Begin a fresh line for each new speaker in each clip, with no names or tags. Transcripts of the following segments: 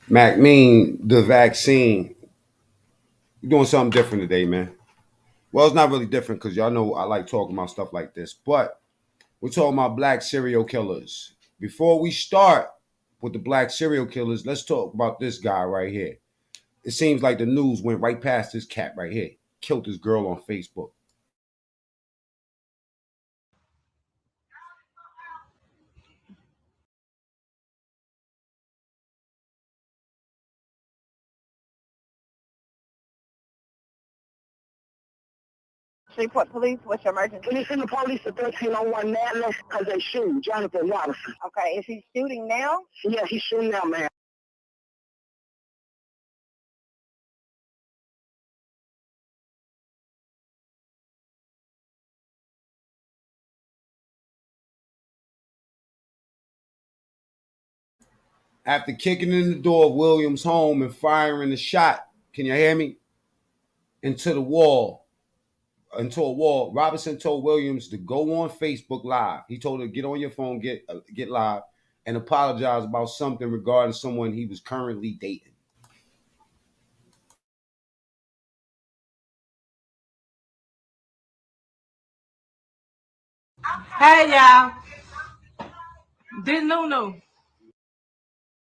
Mac mean the vaccine. We're doing something different today, man. Well, it's not really different because y'all know I like talking about stuff like this, but we're talking about black serial killers. Before we start with the black serial killers, let's talk about this guy right here. It seems like the news went right past this cat right here. Killed this girl on Facebook.
Shreveport Police, what's your emergency?
Can you send the police to 1301 Nadler? Because they shooting Jonathan Robinson.
Okay, is he shooting now?
Yeah, he's shooting now, man.
After kicking in the door of Williams' home and firing a shot, can you hear me? Into the wall, into a wall. Robinson told Williams to go on Facebook Live. He told her, get on your phone, get live, and apologize about something regarding someone he was currently dating.
Hey y'all, this Nunu.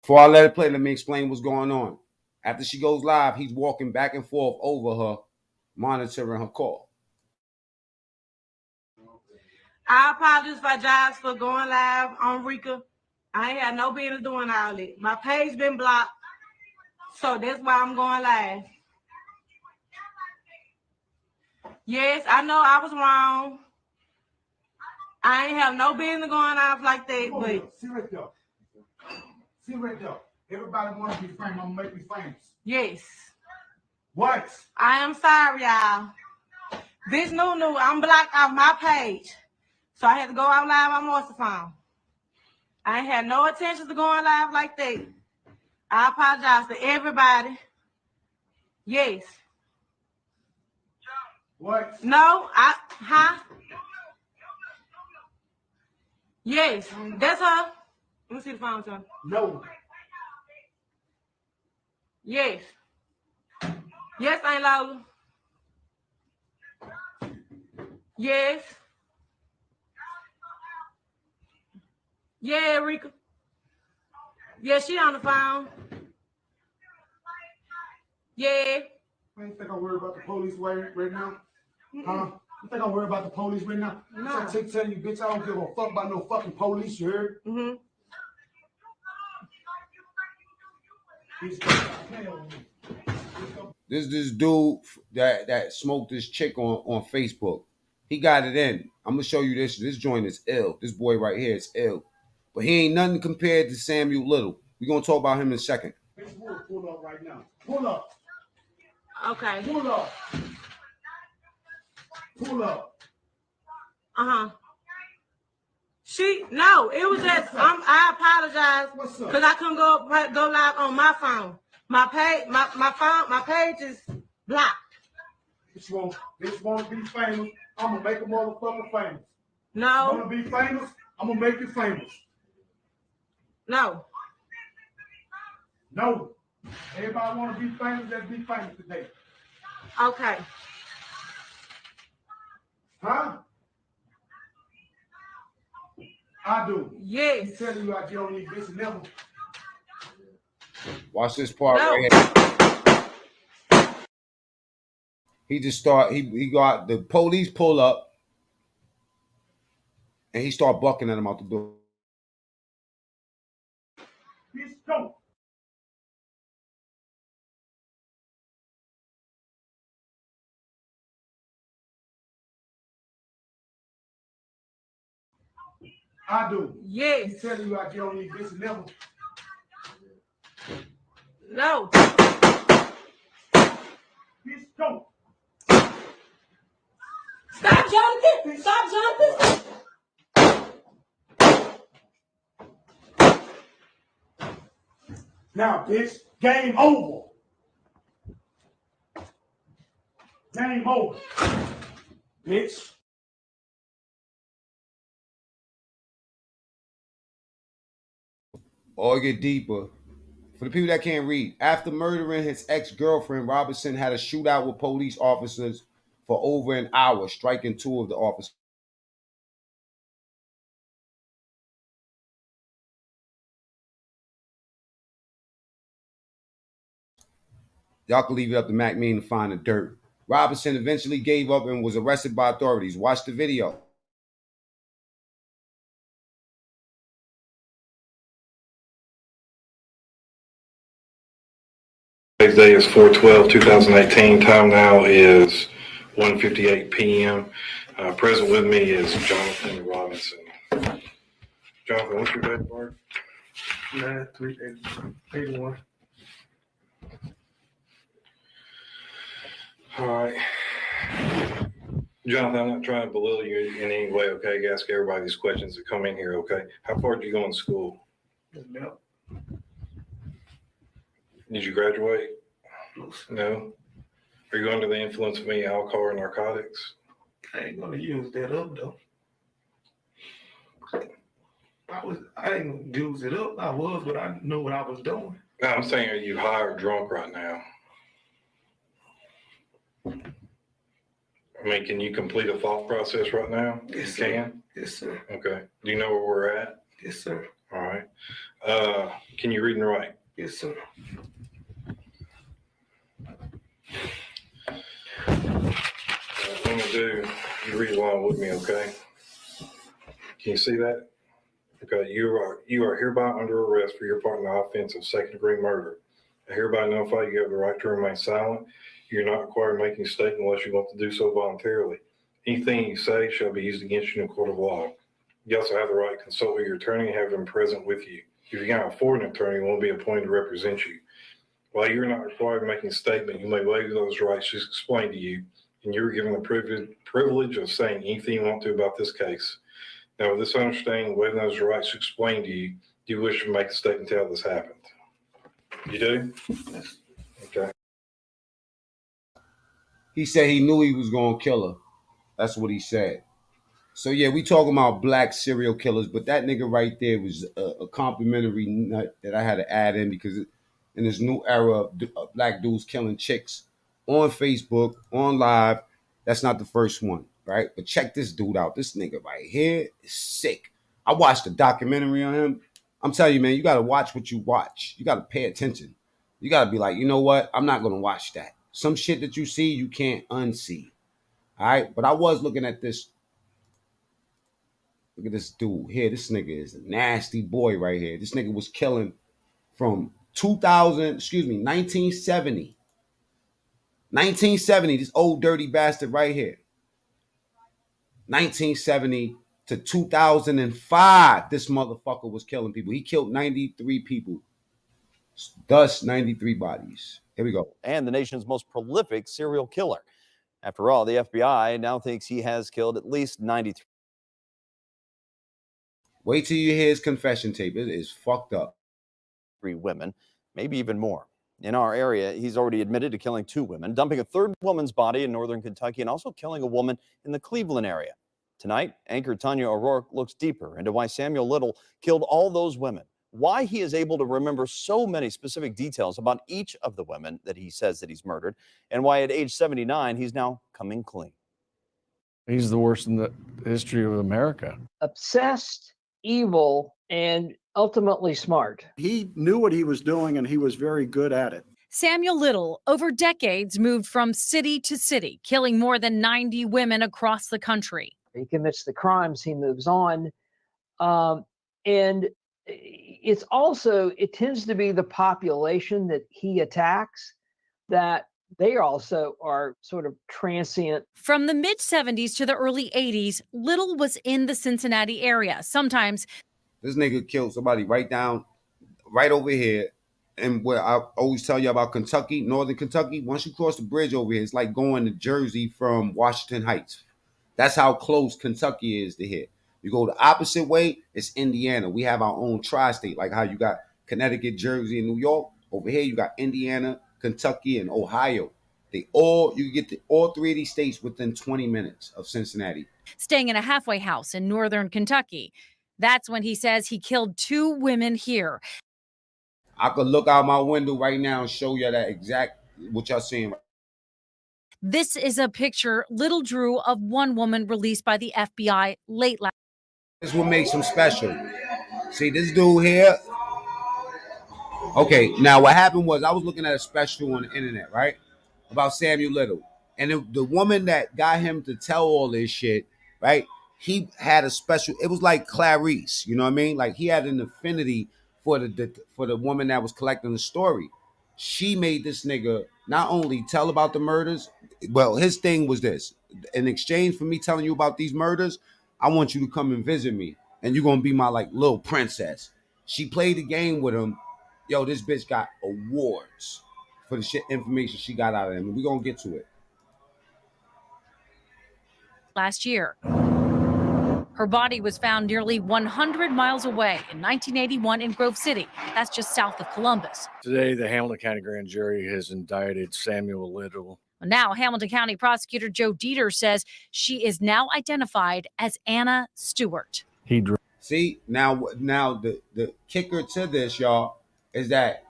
Before I let it play, let me explain what's going on. After she goes live, he's walking back and forth over her, monitoring her call.
I apologize for going live on Rika. I ain't had no business doing all that. My page been blocked, so that's why I'm going live. Yes, I know I was wrong. I ain't have no business going off like that, but
see right there. See right there. Everybody want to be famous. I'm gonna make me famous.
yes.
What?
I am sorry, y'all. This Nunu, I'm blocked off my page. So I had to go out live on Morse phone. I ain't had no intentions of going live like that. I apologize to everybody. Yes.
What?
No, huh? Yes, that's her. Let me see the phone, son.
No.
Yes. Yes, Aunt Lola. Yes. Yeah, Rika. Yeah, she on the phone. Yeah.
I ain't think I'm worried about the police right now. Huh? You think I'm worried about the police right now?
No.
So I keep telling you, bitch, I don't give a fuck about no fucking police, you heard?
Mm-hmm.
This dude that smoked this chick on Facebook. He got it in. I'm gonna show you this. This joint is ill. This boy right here is ill. But he ain't nothing compared to Samuel Little. We're gonna talk about him in a second.
Pull up right now. Pull up.
Okay.
Pull up. Pull up.
Uh-huh. No, it was just I apologize because I couldn't go live on my phone. My page is blocked.
This won't be famous. I'm gonna make a motherfucker famous.
No.
You wanna be famous? I'm gonna make you famous.
No.
No. Everybody wanna be famous, let's be famous today.
Okay.
Huh? I do.
Yes.
He's telling you I get on these bitches never.
Watch this part
No.
right here. He just he got the police pull up and he start bucking at him out the door.
Bitch, go. I do.
Yes.
He's telling you I get on these bitches never.
No.
Bitch, go.
Stop, Jonathan. Stop, Jonathan.
Now, bitch, game over. Game over. Bitch.
Or get deeper. For the people that can't read, after murdering his ex-girlfriend, Robinson had a shootout with police officers for over an hour, striking two of the officers. Y'all can leave it up to Mac Mean to find the dirt. Robinson eventually gave up and was arrested by authorities. Watch the video.
Today's day is 4/12/2018. Time now is 1:58 p.m. Present with me is Jonathan Robinson. Jonathan, what's your date of birth?
9/3/81.
All right. Jonathan, I'm not trying to belittle you in any way, okay? You ask everybody these questions that come in here, okay? How far did you go in school?
No.
Did you graduate? No. Are you under the influence of any alcohol or narcotics?
I ain't gonna use that up though. I ain't gonna use it up. I was, but I knew what I was doing.
No, I'm saying, are you high or drunk right now? I mean, can you complete a thought process right now?
Yes,
You
sir.
can?
Yes, sir.
Okay. Do you know where we're at?
Yes, sir.
All right. Can you read and write?
Yes, sir.
What I'm gonna do, you read along with me, okay? Can you see that? Okay, you are hereby under arrest for your part in the offense of second-degree murder. I hereby notify you have the right to remain silent. You're not required to make any statement unless you want to do so voluntarily. Anything you say shall be used against you in a court of law. You also have the right to consult with your attorney and have him present with you. If you can't afford an attorney, he won't be appointed to represent you. While you're not required to make any statement, you may waive those rights just explained to you, and you're given the privilege of saying anything you want to about this case. Now, with this understanding, waiving those rights explained to you, do you wish to make a statement to how this happened? You do?
Yes.
Okay.
He said he knew he was going to kill her. That's what he said. So, yeah, we talking about black serial killers, but that nigga right there was a complimentary nut that I had to add in because in this new era of black dudes killing chicks on Facebook, on live, that's not the first one, right? But check this dude out. This nigga right here is sick. I watched a documentary on him. I'm telling you, man, you got to watch what you watch. You got to pay attention. You got to be like, you know what? I'm not going to watch that. Some shit that you see, you can't unsee. All right? But I was looking at this. Look at this dude here. This nigga is a nasty boy right here. This nigga was killing from 1970. 1970, this old dirty bastard right here. 1970 to 2005, this motherfucker was killing people. He killed 93 people, thus 93 bodies. Here we go.
And the nation's most prolific serial killer. After all, the FBI now thinks he has killed at least 93.
Wait till you hear his confession tape. It is fucked up.
Women, maybe even more. In our area, he's already admitted to killing 2 women, dumping a 3rd woman's body in northern Kentucky, and also killing a woman in the Cleveland area. Tonight, anchor Tanya O'Rourke looks deeper into why Samuel Little killed all those women, why he is able to remember so many specific details about each of the women that he says that he's murdered, and why at age 79, he's now coming clean.
He's the worst in the history of America.
Obsessed, evil, and ultimately smart.
He knew what he was doing, and he was very good at it.
Samuel Little, over decades, moved from city to city, killing more than 90 women across the country.
He commits the crimes, he moves on. And it tends to be the population that he attacks that they also are sort of transient.
From the mid-70s to the early 80s, Little was in the Cincinnati area. Sometimes
this nigga killed somebody right over here. And where I always tell you about Kentucky, northern Kentucky, once you cross the bridge over here, it's like going to Jersey from Washington Heights. That's how close Kentucky is to here. You go the opposite way, it's Indiana. We have our own tri-state, like how you got Connecticut, Jersey, and New York. Over here, you got Indiana, Kentucky, and Ohio. You get to all 3 of these states within 20 minutes of Cincinnati.
Staying in a halfway house in northern Kentucky. That's when he says he killed 2 women here.
I could look out my window right now and show you that exact what y'all seeing.
This is a picture Little drew of one woman released by the FBI late last.
This what makes him special. See this dude here. Okay, now what happened was I was looking at a special on the internet, right, about Samuel Little, and the woman that got him to tell all this shit, right? He had a special. It was like Clarice, you know what I mean? Like he had an affinity for the woman that was collecting the story. She made this nigga not only tell about the murders. Well, his thing was this: in exchange for me telling you about these murders, I want you to come and visit me, and you're gonna be my like little princess. She played the game with him. Yo, this bitch got awards for the shit information she got out of him. And we're gonna get to it.
Last year. Her body was found nearly 100 miles away in 1981 in Grove City. That's just south of Columbus.
Today, the Hamilton County Grand Jury has indicted Samuel Little.
Now, Hamilton County Prosecutor Joe Dieter says she is now identified as Anna Stewart.
He drove.
See, now the kicker to this, y'all, is that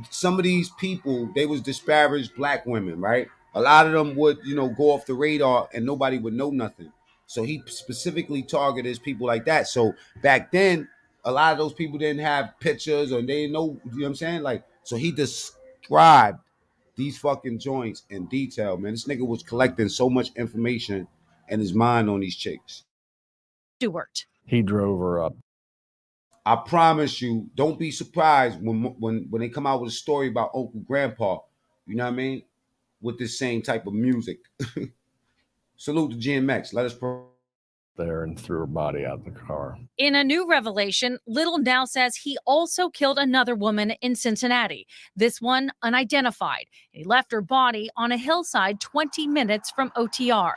some of these people, they was disparaged black women, right? A lot of them would, go off the radar and nobody would know nothing. So he specifically targeted people like that. So back then, a lot of those people didn't have pictures or they didn't know, you know what I'm saying? Like, so he described these fucking joints in detail, man. This nigga was collecting so much information in his mind on these chicks.
Stewart.
He drove her up.
I promise you, don't be surprised when they come out with a story about Uncle Grandpa, you know what I mean? With this same type of music. Salute to GMX. Let us
there and threw her body out the car.
In a new revelation, Little now says he also killed another woman in Cincinnati. This one unidentified. He left her body on a hillside 20 minutes from OTR.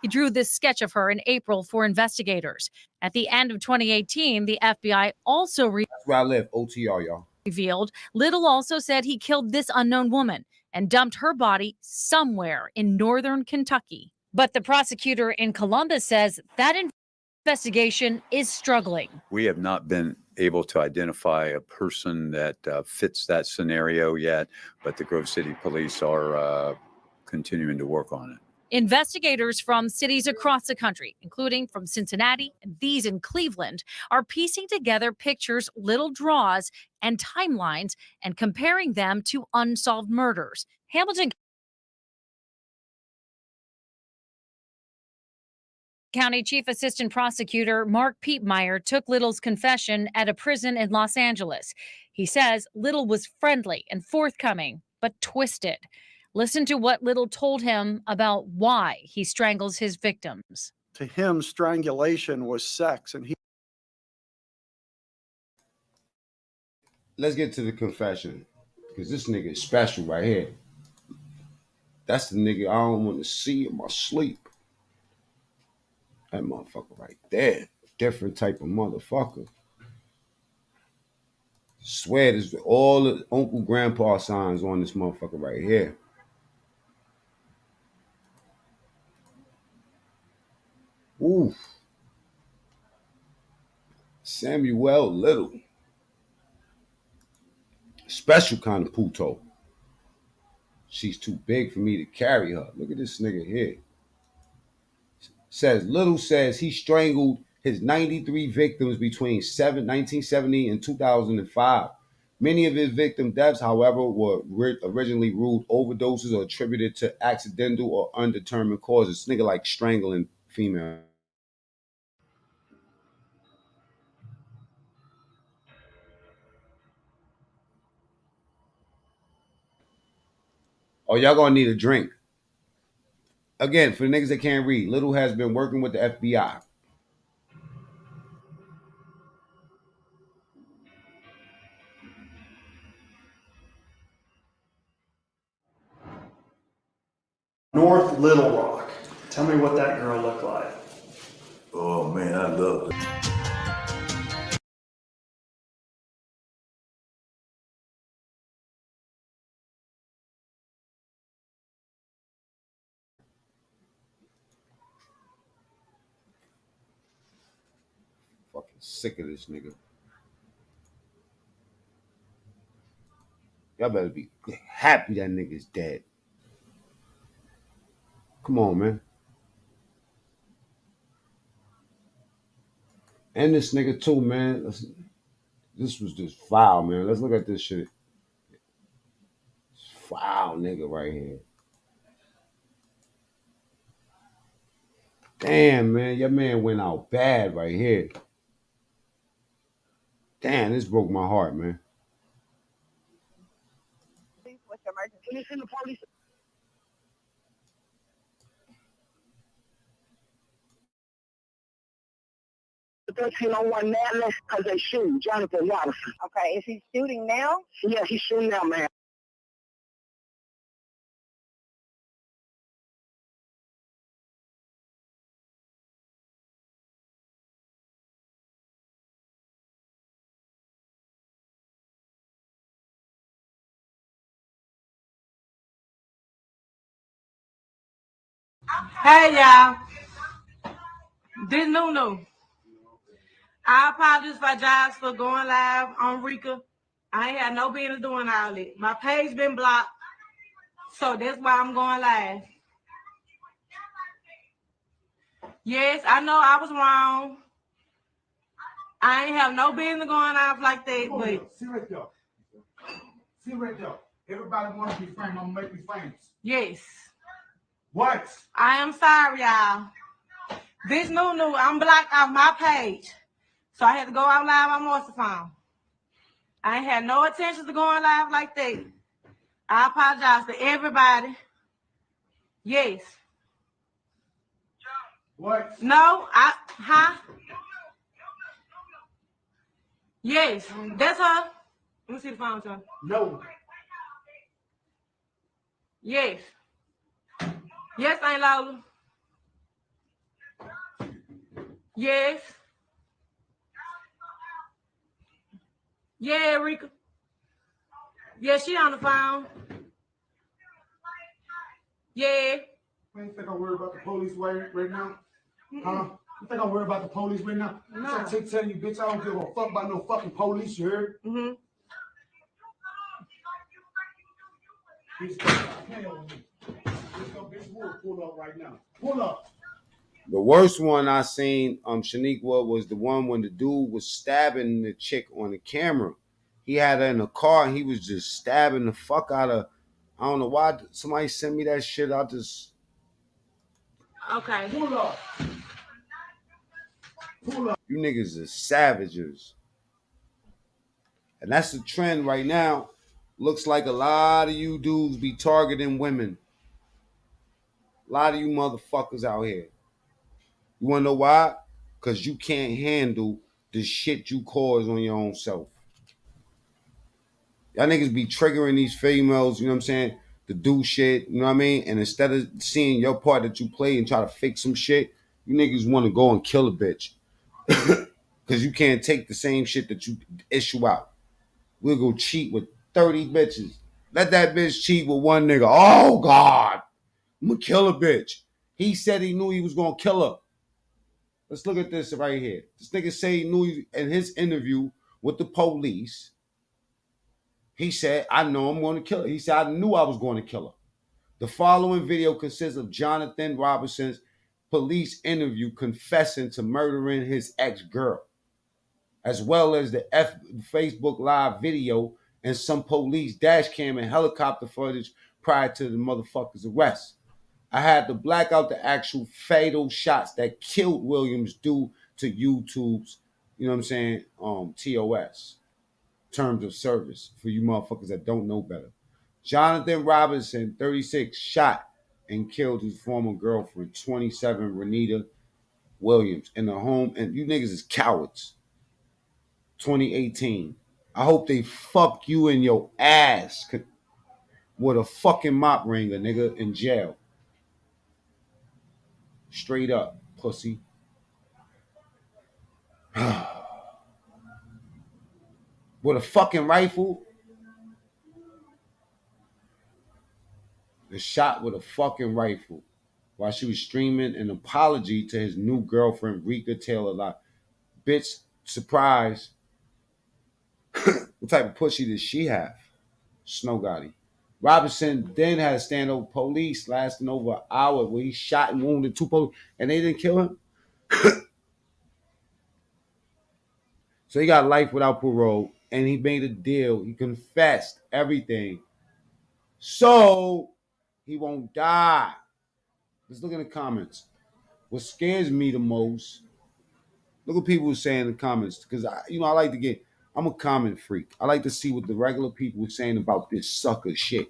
He drew this sketch of her in April for investigators. At the end of 2018, the FBI also
That's where I live, OTR, y'all.
Revealed Little also said he killed this unknown woman and dumped her body somewhere in northern Kentucky. But the prosecutor in Columbus says that investigation is struggling.
We have not been able to identify a person that fits that scenario yet, but the Grove City Police are continuing to work on it.
Investigators from cities across the country, including from Cincinnati and these in Cleveland, are piecing together pictures Little draws and timelines and comparing them to unsolved murders. Hamilton County Chief Assistant Prosecutor Mark Piepmeyer took Little's confession at a prison in Los Angeles. He says Little was friendly and forthcoming, but twisted. Listen to what Little told him about why he strangles his victims.
To him, strangulation was sex, and he.
Let's get to the confession, because this nigga is special right here. That's the nigga I don't want to see in my sleep. That motherfucker right there. Different type of motherfucker. Swear there's all the Uncle Grandpa signs on this motherfucker right here. Oof. Samuel Little. Special kind of puto. She's too big for me to carry her. Look at this nigga here. Little says he strangled his 93 victims between 1970 and 2005. Many of his victim deaths, however, were originally ruled overdoses or attributed to accidental or undetermined causes. This nigga like strangling female. Oh, y'all gonna need a drink. Again, for the niggas that can't read, Little has been working with the FBI.
North Little Rock. Tell me what that girl looked like.
Oh man, I love it.
Fucking sick of this nigga. Y'all better be happy that nigga's dead. Come on, man. And this nigga too, man. This was just foul, man. Let's look at this shit. Foul nigga right here. Damn, man. Your man went out bad right here. Damn, this broke my heart, man.
Please, what's your emergency?
Can you send the police? The 1301 Madness because they shoot Jonathan Robinson.
Okay, is he shooting now?
Yeah, he's shooting now, man.
Hey y'all, this Nunu. I apologize for going live on Rika. I ain't had no business doing all that. My page been blocked, so that's why I'm going live. Yes, I know I was wrong. I ain't have no business going off like that, but
See right there. See right there. Everybody want to be famous. I'm gonna make me famous.
yes.
What?
I am sorry, y'all. This Nunu, I'm blocked off my page. So I had to go out live on Morse phone. I ain't had no intentions of going live like that. I apologize to everybody. Yes.
What?
No, huh? Yes, that's her. Let me see the phone, son.
No.
Yes. Yes, Aunt Lola. Yes. Yeah, Rika. Yeah, she on the phone. Yeah.
You think I'm worried about the police right now? Huh? You think I'm worried about the police right now?
No.
So I keep telling you, bitch, I don't give a fuck about no fucking police, you heard?
Mm-hmm.
Bitch, stop playing with me. Bitch, will pull up right now. Pull up.
The worst one I seen, Shaniqua, was the one when the dude was stabbing the chick on the camera. He had her in a car and he was just stabbing the fuck out of. I don't know why somebody sent me that shit. I just.
Okay.
Pull up. Pull up.
You niggas are savages. And that's the trend right now. Looks like a lot of you dudes be targeting women. A lot of you motherfuckers out here. You wanna know why? Because you can't handle the shit you cause on your own self. Y'all niggas be triggering these females, you know what I'm saying, to do shit, you know what I mean? And instead of seeing your part that you play and try to fix some shit, you niggas want to go and kill a bitch. Because you can't take the same shit that you issue out. We'll go cheat with 30 bitches. Let that bitch cheat with one nigga. Oh, God. I'm going to kill a bitch. He said he knew he was going to kill her. Let's look at this right here. This nigga say he knew in his interview with the police. He said, I know I'm going to kill her. He said, I knew I was going to kill her. The following video consists of Jonathan Robinson's police interview confessing to murdering his ex-girl, as well as the Facebook Live video and some police dash cam and helicopter footage prior to the motherfucker's arrest. I had to black out the actual fatal shots that killed Williams due to YouTube's, you know what I'm saying, TOS, terms of service, for you motherfuckers that don't know better. Jonathan Robinson, 36, shot and killed his former girlfriend, 27, Renita Williams, in the home. And you niggas is cowards. 2018. I hope they fuck you in your ass with a fucking mop wringer, nigga, in jail. Straight up, pussy. With a fucking rifle. The shot with a fucking rifle while she was streaming an apology to his new girlfriend, Rika Taylor. Like, bitch, surprise. What type of pussy does she have? Snow Gotti. Robinson then had a standoff with police lasting over an hour where he shot and wounded two police and they didn't kill him. So he got life without parole and he made a deal. He confessed everything. So he won't die. Let's look in the comments. What scares me the most, look what people saying in the comments, because I like to get, I'm a comment freak. I like to see what the regular people are saying about this sucker shit.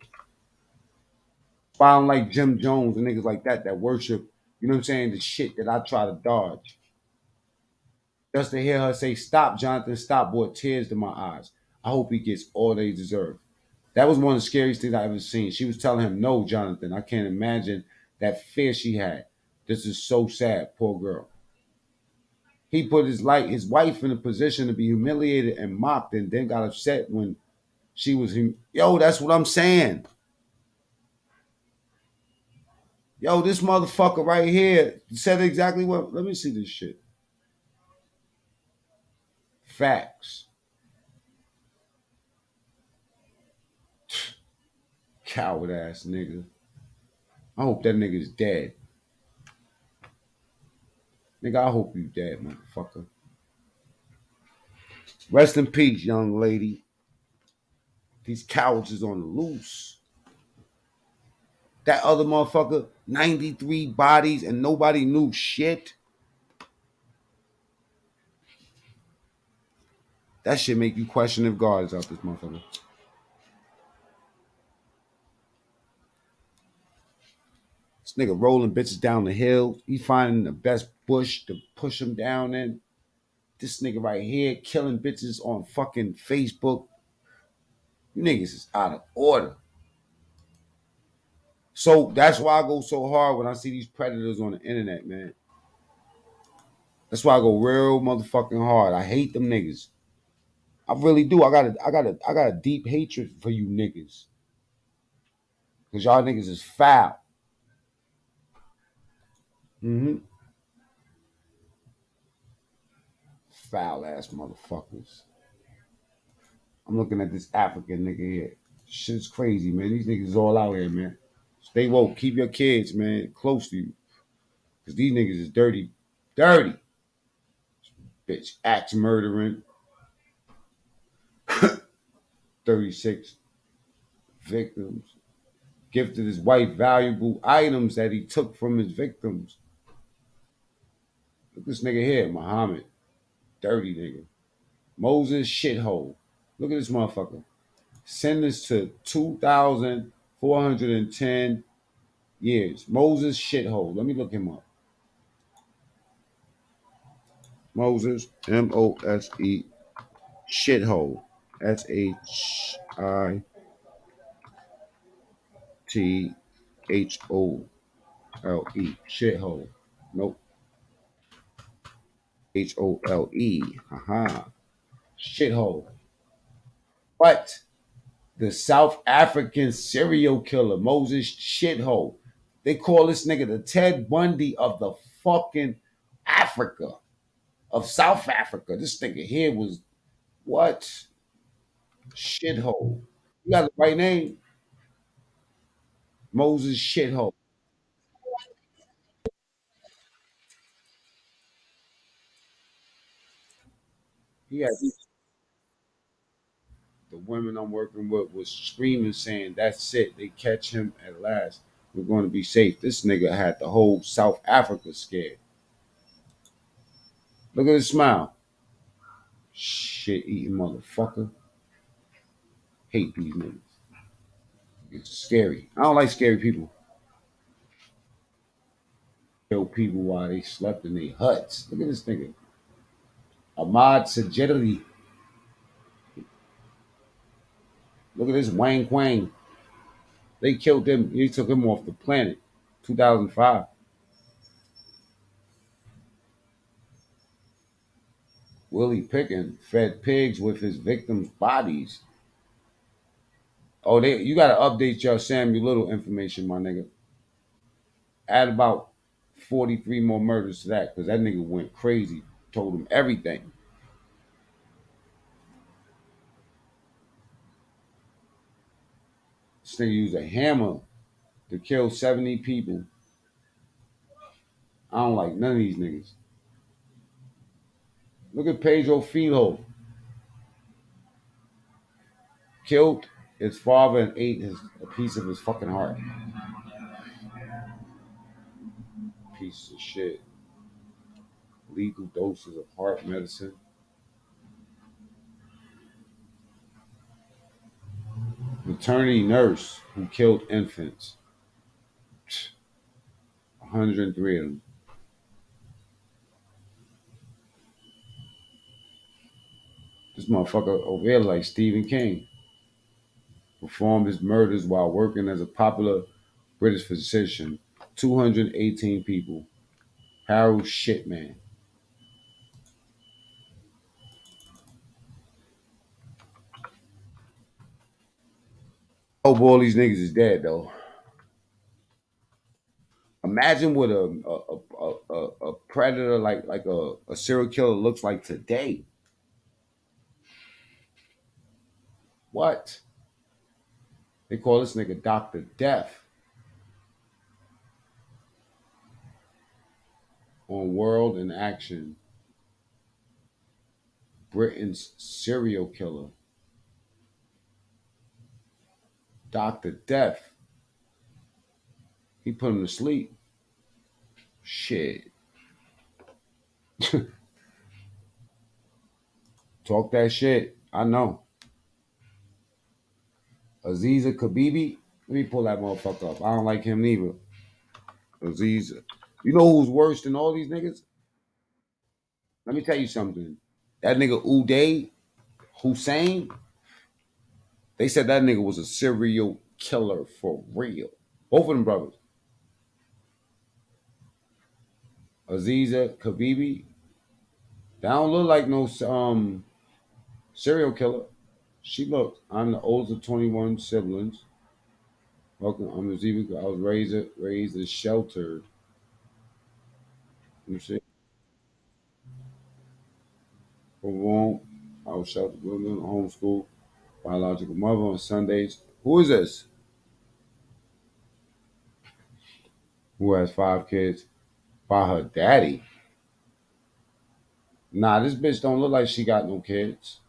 I don't like Jim Jones and niggas like that worship, you know what I'm saying, the shit that I try to dodge. Just to hear her say, "Stop, Jonathan, stop," brought tears to my eyes. I hope he gets all they deserve. That was one of the scariest things I ever seen. She was telling him, "No, Jonathan, I can't imagine that fear she had. This is so sad, poor girl." He put his wife in a position to be humiliated and mocked, and then got upset when she was yo. That's what I'm saying. Yo, this motherfucker right here said exactly what. Let me see this shit. Facts. Coward ass nigga. I hope that nigga's dead. Nigga, I hope you dead, motherfucker. Rest in peace, young lady. These cowards is on the loose. That other motherfucker, 93 bodies and nobody knew shit. That shit make you question if God is out this motherfucker. This nigga rolling bitches down the hill. He finding the best bush to push him down in. This nigga right here killing bitches on fucking Facebook. You niggas is out of order. So that's why I go so hard when I see these predators on the internet, man. That's why I go real motherfucking hard. I hate them niggas. I really do. I got a deep hatred for you niggas. Cause y'all niggas is foul. Mm-hmm. Foul ass motherfuckers. I'm looking at this African nigga here. Shit's crazy, man. These niggas is all out here, man. Stay woke. Keep your kids, man, close to you. Cause these niggas is dirty. Dirty. Bitch. Axe murdering. 36 victims. Gifted his wife valuable items that he took from his victims. Look at this nigga here, Muhammad. Dirty nigga. Moses shithole. Look at this motherfucker. Sentenced to 2,410 years. Moses shithole. Let me look him up. Moses, Mose, shithole. Shithole. Shithole. Nope. Hole. Haha. Shithole. But the South African serial killer, Moses Shithole. They call this nigga the Ted Bundy of the fucking Africa, of South Africa. This nigga here was what? Shithole. You got the right name? Moses Shithole. He had the women I'm working with was screaming, saying, "That's it. They catch him at last. We're going to be safe." This nigga had the whole South Africa scared. Look at his smile. Shit eating motherfucker. Hate these niggas. It's scary. I don't like scary people. Kill people while they slept in their huts. Look at this nigga. Ahmad Sajidi. Look at this Wang Quang. They killed him. They took him off the planet. 2005. Willie Pickens fed pigs with his victims' bodies. Oh, you gotta update your Samuel Little information, my nigga. Add about 43 more murders to that, because that nigga went crazy. Told him everything. This nigga used a hammer to kill 70 people. I don't like none of these niggas. Look at Pedro Filho. Killed his father and ate a piece of his fucking heart. Piece of shit. Lethal doses of heart medicine. Maternity nurse who killed infants. 103 of them. This motherfucker over here like Stephen King. Performed his murders while working as a popular British physician. 218 people. Harold Shitman. Hope all these niggas is dead though. Imagine what a predator like a serial killer looks like today. What? They call this nigga Dr. Death on World in Action. Britain's serial killer. Dr. Death. He put him to sleep. Shit. Talk that shit. I know. Aziza Kabibi. Let me pull that motherfucker up. I don't like him neither. Aziza. You know who's worse than all these niggas? Let me tell you something. That nigga Uday Hussein, they said that nigga was a serial killer for real. Both of them brothers. Aziza Kabibi. That don't look like no serial killer. She looked. I'm the oldest of 21 siblings. Welcome. I'm Aziza. I was raised and sheltered. Let me see. I was sheltered, homeschooled, biological mother on Sundays. Who is this? Who has 5 kids by her daddy? Nah, this bitch don't look like she got no kids.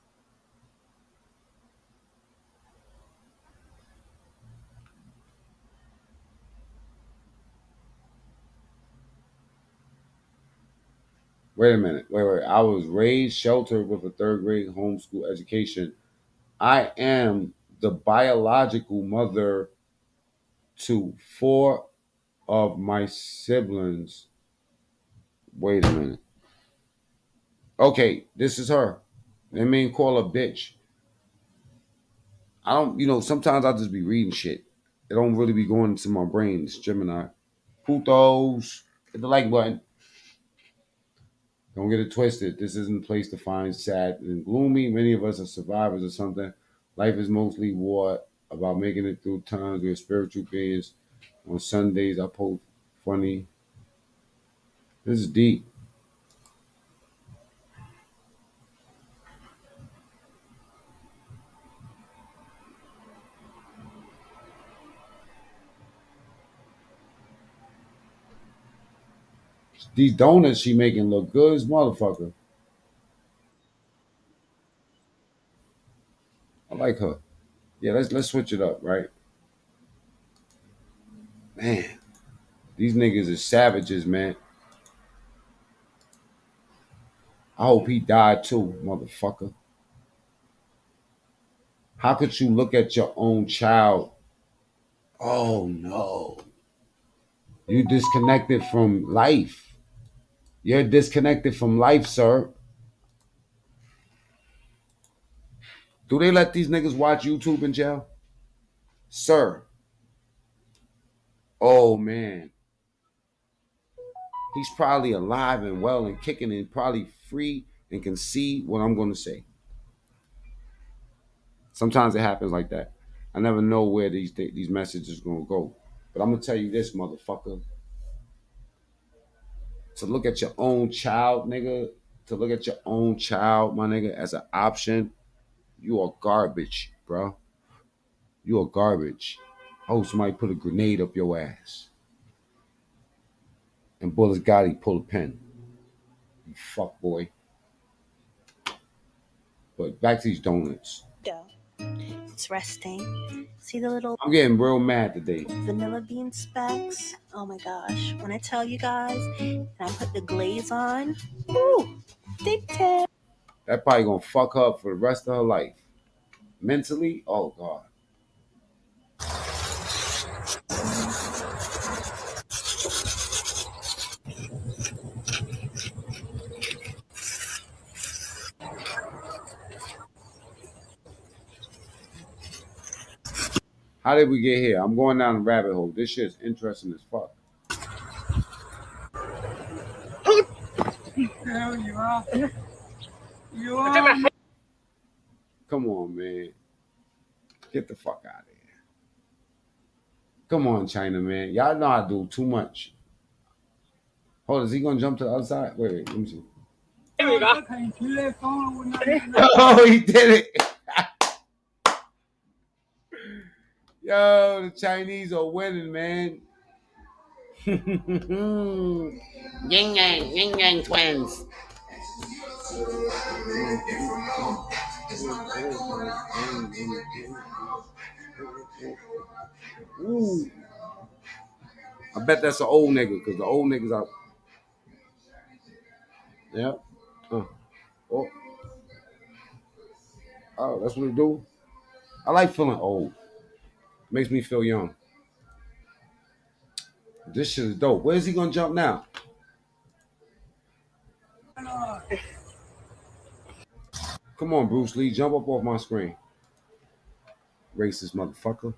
Wait a minute. Wait. I was raised sheltered with a 3rd grade homeschool education. I am the biological mother to 4 of my siblings. Wait a minute. Okay, this is her. They mean call her bitch. I don't, sometimes I'll just be reading shit. It don't really be going into my brain. It's Gemini. Putos. Hit the like button. Don't get it twisted. This isn't a place to find sad and gloomy. Many of us are survivors of something. Life is mostly war about making it through times. We're spiritual beings. On Sundays, I post funny. This is deep. These donuts she making look good as motherfucker. I like her. Yeah, let's switch it up, right? Man, these niggas are savages, man. I hope he died too, motherfucker. How could you look at your own child? Oh no. You disconnected from life. You're disconnected from life, sir. Do they let these niggas watch YouTube in jail? Sir. Oh man. He's probably alive and well and kicking and probably free and can see what I'm going to say. Sometimes it happens like that. I never know where these messages are going to go. But I'm going to tell you this, motherfucker. To look at your own child, nigga, to look at your own child, my nigga, as an option, you are garbage, bro. You are garbage. Oh, somebody put a grenade up your ass. And Bullets Gotti pull a pin. You fuck boy. But back to these donuts.
It's resting. See the little
I'm getting real mad today.
vanilla bean specks? Oh my gosh. When I tell you guys, and I put the glaze on, ooh, addicted.
That probably gonna fuck her up for the rest of her life. Mentally, oh God. How did we get here? I'm going down the rabbit hole. This shit's interesting as fuck. Come on, man. Get the fuck out of here. Come on, China, man. Y'all know I do too much. Hold on, is he gonna jump to the other side? Wait, let me see. Oh, he did it. Yo, the Chinese are winning, man. Yin Yang twins. Ooh. I bet that's an old nigga because the old niggas are. Yeah. Oh. Oh, that's what it do. I like feeling old. Makes me feel young. This shit is dope. Where is he gonna jump now? Come on, Bruce Lee, jump up off my screen. Racist motherfucker.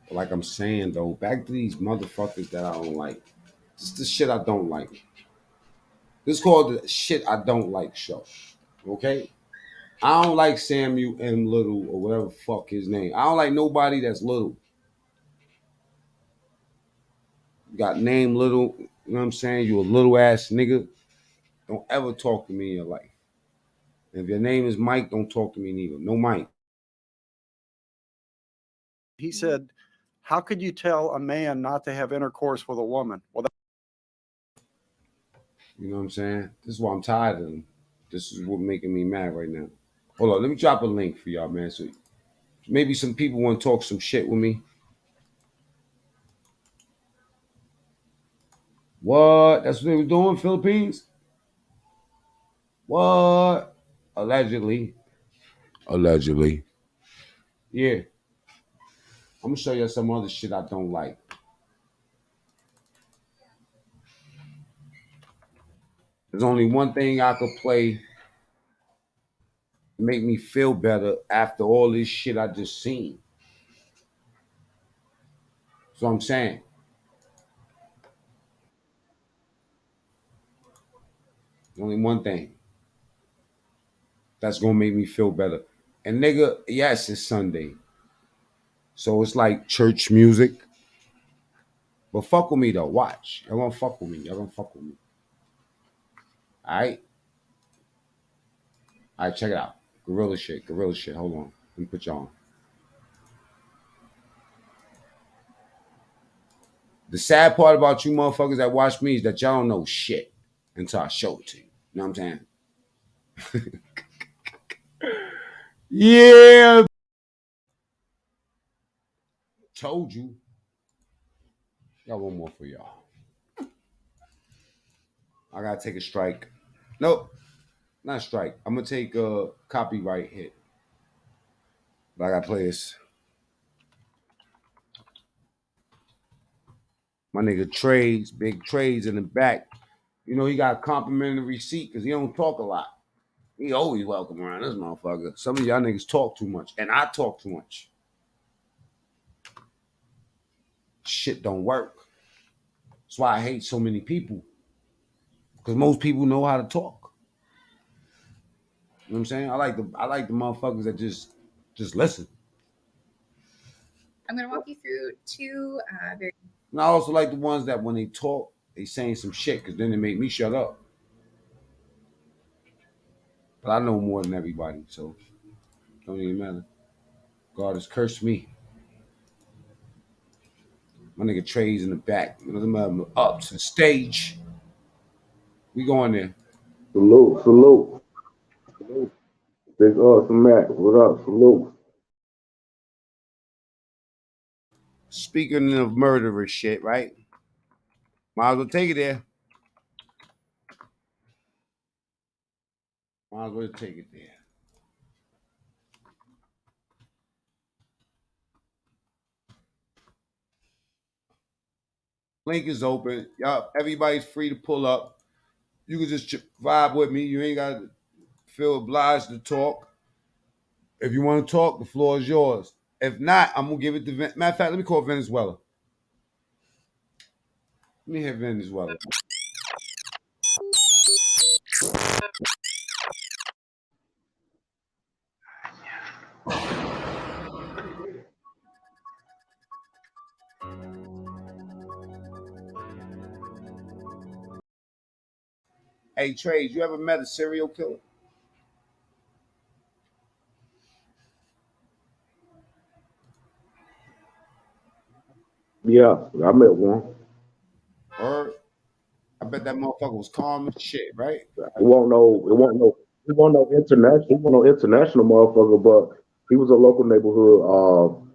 Like I'm saying though, back to these motherfuckers that I don't like. This is the shit I don't like. This is called the shit I don't like show. Okay? I don't like Samuel M. Little or whatever the fuck his name. I don't like nobody that's little. You got name Little, you know what I'm saying? You a little ass nigga. Don't ever talk to me in your life. If your name is Mike, don't talk to me neither. No Mike.
He said, how could you tell a man not to have intercourse with a woman? Well,
You know what I'm saying? This is why I'm tired of them. This is what making me mad right now. Hold on, let me drop a link for y'all, man. So maybe some people want to talk some shit with me. What? That's what they were doing, Philippines? What? Allegedly. Allegedly. Yeah. I'm gonna show you some other shit I don't like. There's only one thing I could play to make me feel better after all this shit I just seen. So I'm saying. There's only one thing that's gonna make me feel better. And nigga, yes, it's Sunday. So it's like church music. But fuck with me though. Watch. Y'all gonna fuck with me. Y'all gonna fuck with me. Alright? Alright, check it out. Gorilla shit. Gorilla shit. Hold on. Let me put y'all on. The sad part about you motherfuckers that watch me is that y'all don't know shit until I show it to you. You know what I'm saying? Yeah. Told you. Got one more for y'all. I gotta take a strike. Nope. Not strike. I'm gonna take a copyright hit. But I gotta play this. My nigga Trades, big Trades in the back. You know, he got a complimentary seat because he don't talk a lot. He always welcome around this motherfucker. Some of y'all niggas talk too much, and I talk too much. Shit don't work. That's why I hate so many people. Because most people know how to talk. You know what I'm saying? I like the motherfuckers that just listen.
I'm going to walk you through two very.
And I also like the ones that when they talk, they saying some shit because then they make me shut up. But I know more than everybody, so don't even matter. God has cursed me. My nigga Trey's in the back. Them up to the stage. We going there.
Salute, salute. Big awesome Mac. What up? Salute.
Speaking of murderous shit, right? Might as well take it there. Might as well take it there. Link is open. Y'all, everybody's free to pull up. You can just vibe with me. You ain't got to feel obliged to talk. If you want to talk, the floor is yours. If not, I'm gonna give it to matter of fact, let me call Venezuela. Let me hit Venezuela. Hey Trey, you ever met a serial killer?
Yeah, I met one.
Or I bet that motherfucker was calm as shit, right?
It wasn't no international motherfucker, but he was a local neighborhood.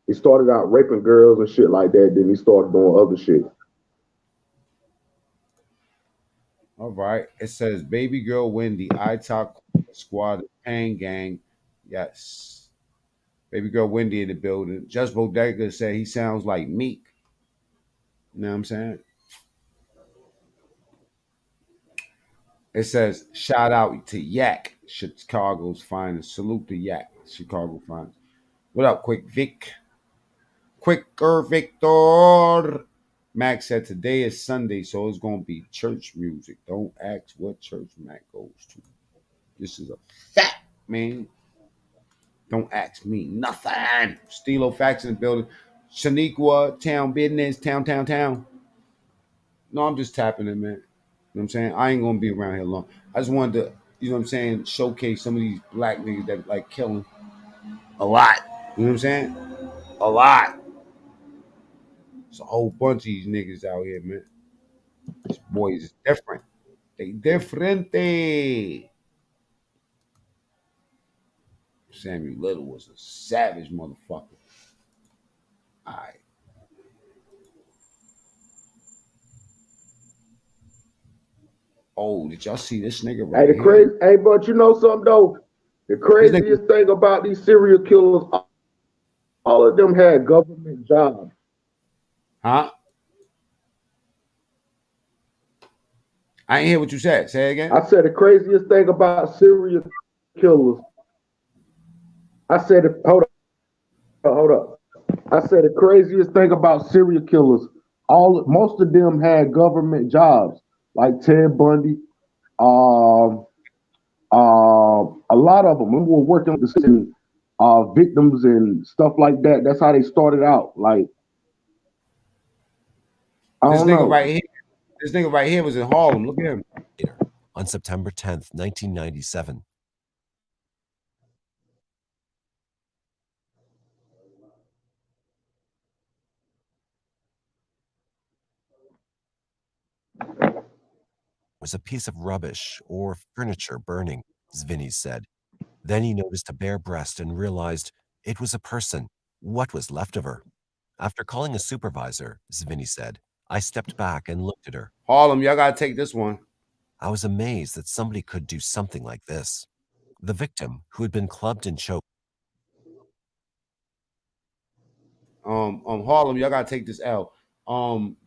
He started out raping girls and shit like that. Then he started doing other shit.
All right. It says baby girl Wendy, iTalk squad, Pain Gang. Yes. Baby girl Wendy in the building. Just Bodega said he sounds like Meek. You know what I'm saying? It says shout out to Yak, Chicago's finest. Salute to Yak, Chicago finest. What up, Quick Vic? Quicker Victor. Mac said today is Sunday, so it's gonna be church music. Don't ask what church Mac goes to. This is a fact, man. Don't ask me nothing. Stilo facts in the building. Shaniqua, town business, town. No, I'm just tapping it, man. You know what I'm saying? I ain't gonna be around here long. I just wanted to, you know what I'm saying, showcase some of these black niggas that like killing a lot. You know what I'm saying? A lot. It's a whole bunch of these niggas out here, man. These boys is different. They differente. Samuel Little was a savage motherfucker. All right. Oh, did y'all see this nigga
Hey,
right here?
but you know something though? The
This nigga,
craziest thing about these serial killers, all of them had government jobs.
huh? I ain't hear what you said. Say it again.
I said the craziest thing about serial killers. I said, hold up. I said the craziest thing about serial killers, most of them had government jobs, like Ted Bundy. Um, a lot of them were working with the victims and stuff like that. That's how they started out. Like, I
This
don't
nigga
know.
right here. This nigga right here was in Harlem. Look at him.
On September 10th, 1997. Was a piece of rubbish or furniture burning, Zvinny said. Then he noticed a bare breast and realized it was a person. What was left of her? After calling a supervisor, Zvinny said, I stepped back and looked at her.
Harlem, y'all gotta take this one.
I was amazed that somebody could do something like this. The victim, who had been clubbed and choked.
Harlem, y'all gotta take this L.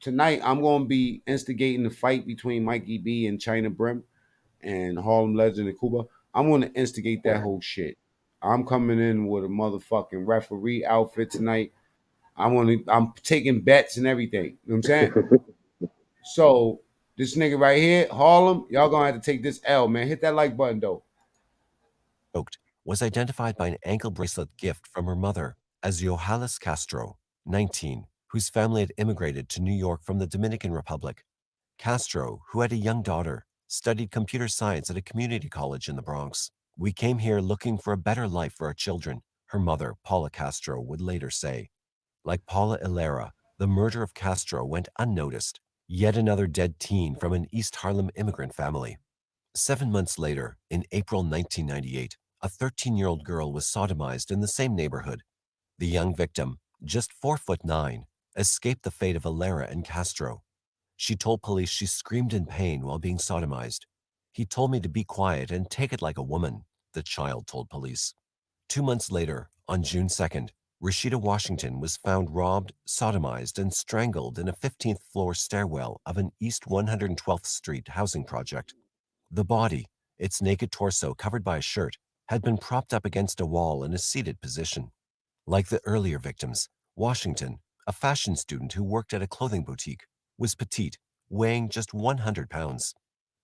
Tonight I'm gonna be instigating the fight between Mikey B and China Brim and Harlem Legend and Cuba. I'm gonna instigate that whole shit. I'm coming in with a motherfucking referee outfit tonight. I'm taking bets and everything. You know what I'm saying? So this nigga right here, Harlem, y'all gonna have to take this L, man. Hit that like button though.
Was identified by an ankle bracelet gift from her mother as Johannes Castro, 19, whose family had immigrated to New York from the Dominican Republic. Castro, who had a young daughter, studied computer science at a community college in the Bronx. We came here looking for a better life for our children, her mother, Paula Castro, would later say. Like Paula Ilera, the murder of Castro went unnoticed. Yet another dead teen from an East Harlem immigrant family. 7 months later, in April 1998, a 13-year-old girl was sodomized in the same neighborhood. The young victim, just 4'9", escaped the fate of Ilera and Castro. She told police she screamed in pain while being sodomized. He told me to be quiet and take it like a woman, the child told police. 2 months later, on June 2nd, Rashida Washington was found robbed, sodomized, and strangled in a 15th floor stairwell of an East 112th Street housing project. The body, its naked torso covered by a shirt, had been propped up against a wall in a seated position. Like the earlier victims, Washington, a fashion student who worked at a clothing boutique, was petite, weighing just 100 pounds.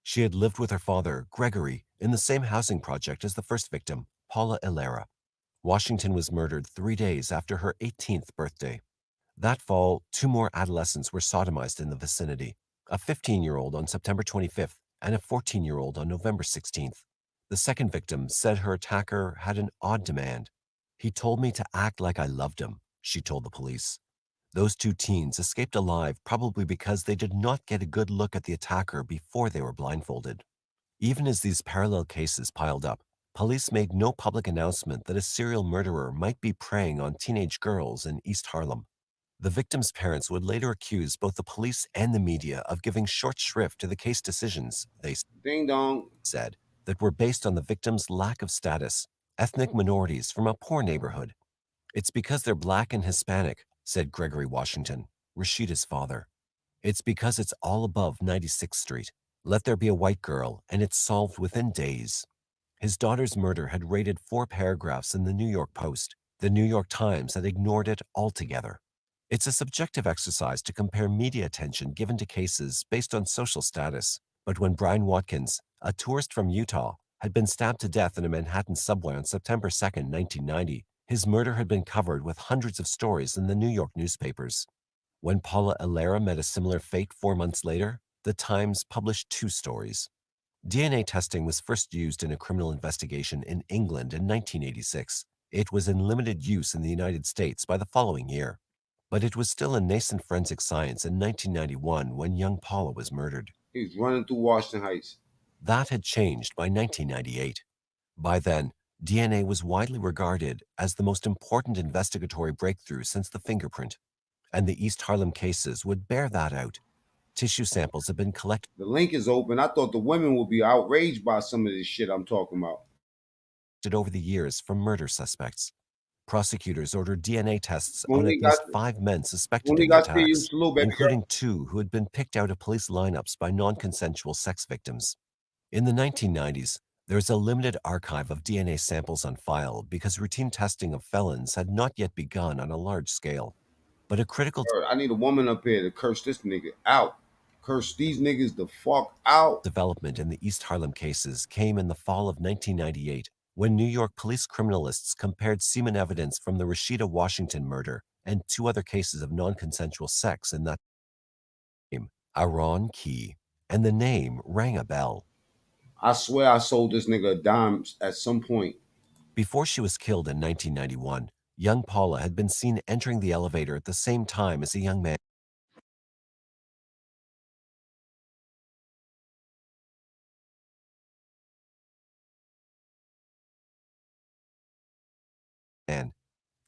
She had lived with her father, Gregory, in the same housing project as the first victim, Paula Ilera. Washington was murdered 3 days after her 18th birthday. That fall, 2 more adolescents were sodomized in the vicinity, a 15-year-old on September 25th and a 14-year-old on November 16th. The second victim said her attacker had an odd demand. He told me to act like I loved him, she told the police. Those 2 teens escaped alive probably because they did not get a good look at the attacker before they were blindfolded. Even as these parallel cases piled up, police made no public announcement that a serial murderer might be preying on teenage girls in East Harlem. The victims' parents would later accuse both the police and the media of giving short shrift to the case decisions, they
Ding dong.
said, that were based on the victims' lack of status, ethnic minorities from a poor neighborhood. It's because they're Black and Hispanic, said Gregory Washington, Rashida's father. It's because it's all above 96th Street. Let there be a white girl, and it's solved within days. His daughter's murder had rated 4 paragraphs in the New York Post. The New York Times had ignored it altogether. It's a subjective exercise to compare media attention given to cases based on social status. But when Brian Watkins, a tourist from Utah, had been stabbed to death in a Manhattan subway on September 2, 1990, his murder had been covered with hundreds of stories in the New York newspapers. When Paula Ilera met a similar fate 4 months later, the Times published 2 stories. DNA testing was first used in a criminal investigation in England in 1986. It was in limited use in the United States by the following year. But it was still a nascent forensic science in 1991 when young Paula was murdered.
He's running through Washington Heights.
That had changed by 1998. By then, DNA was widely regarded as the most important investigatory breakthrough since the fingerprint. And the East Harlem cases would bear that out. Tissue samples have been collected.
The link is open. I thought the women would be outraged by some of this shit I'm talking about.
Over the years from murder suspects. Prosecutors ordered DNA tests
When
on
we
at least
got-
5 men suspected
when we
in the
got to you,
attacks,
salute, baby
including 2 who had been picked out of police lineups by non-consensual sex victims. In the 1990s, there is a limited archive of DNA samples on file because routine testing of felons had not yet begun on a large scale. But a critical
I need a woman up here to curse this nigga out. Curse these niggas the fuck out.
development in the East Harlem cases came in the fall of 1998 when New York police criminalists compared semen evidence from the Rashida Washington murder and 2 other cases of non-consensual sex in that name, Arohn Kee, and the name rang a bell.
I swear I sold this nigga a dime at some point.
Before she was killed in 1991, young Paula had been seen entering the elevator at the same time as a young man.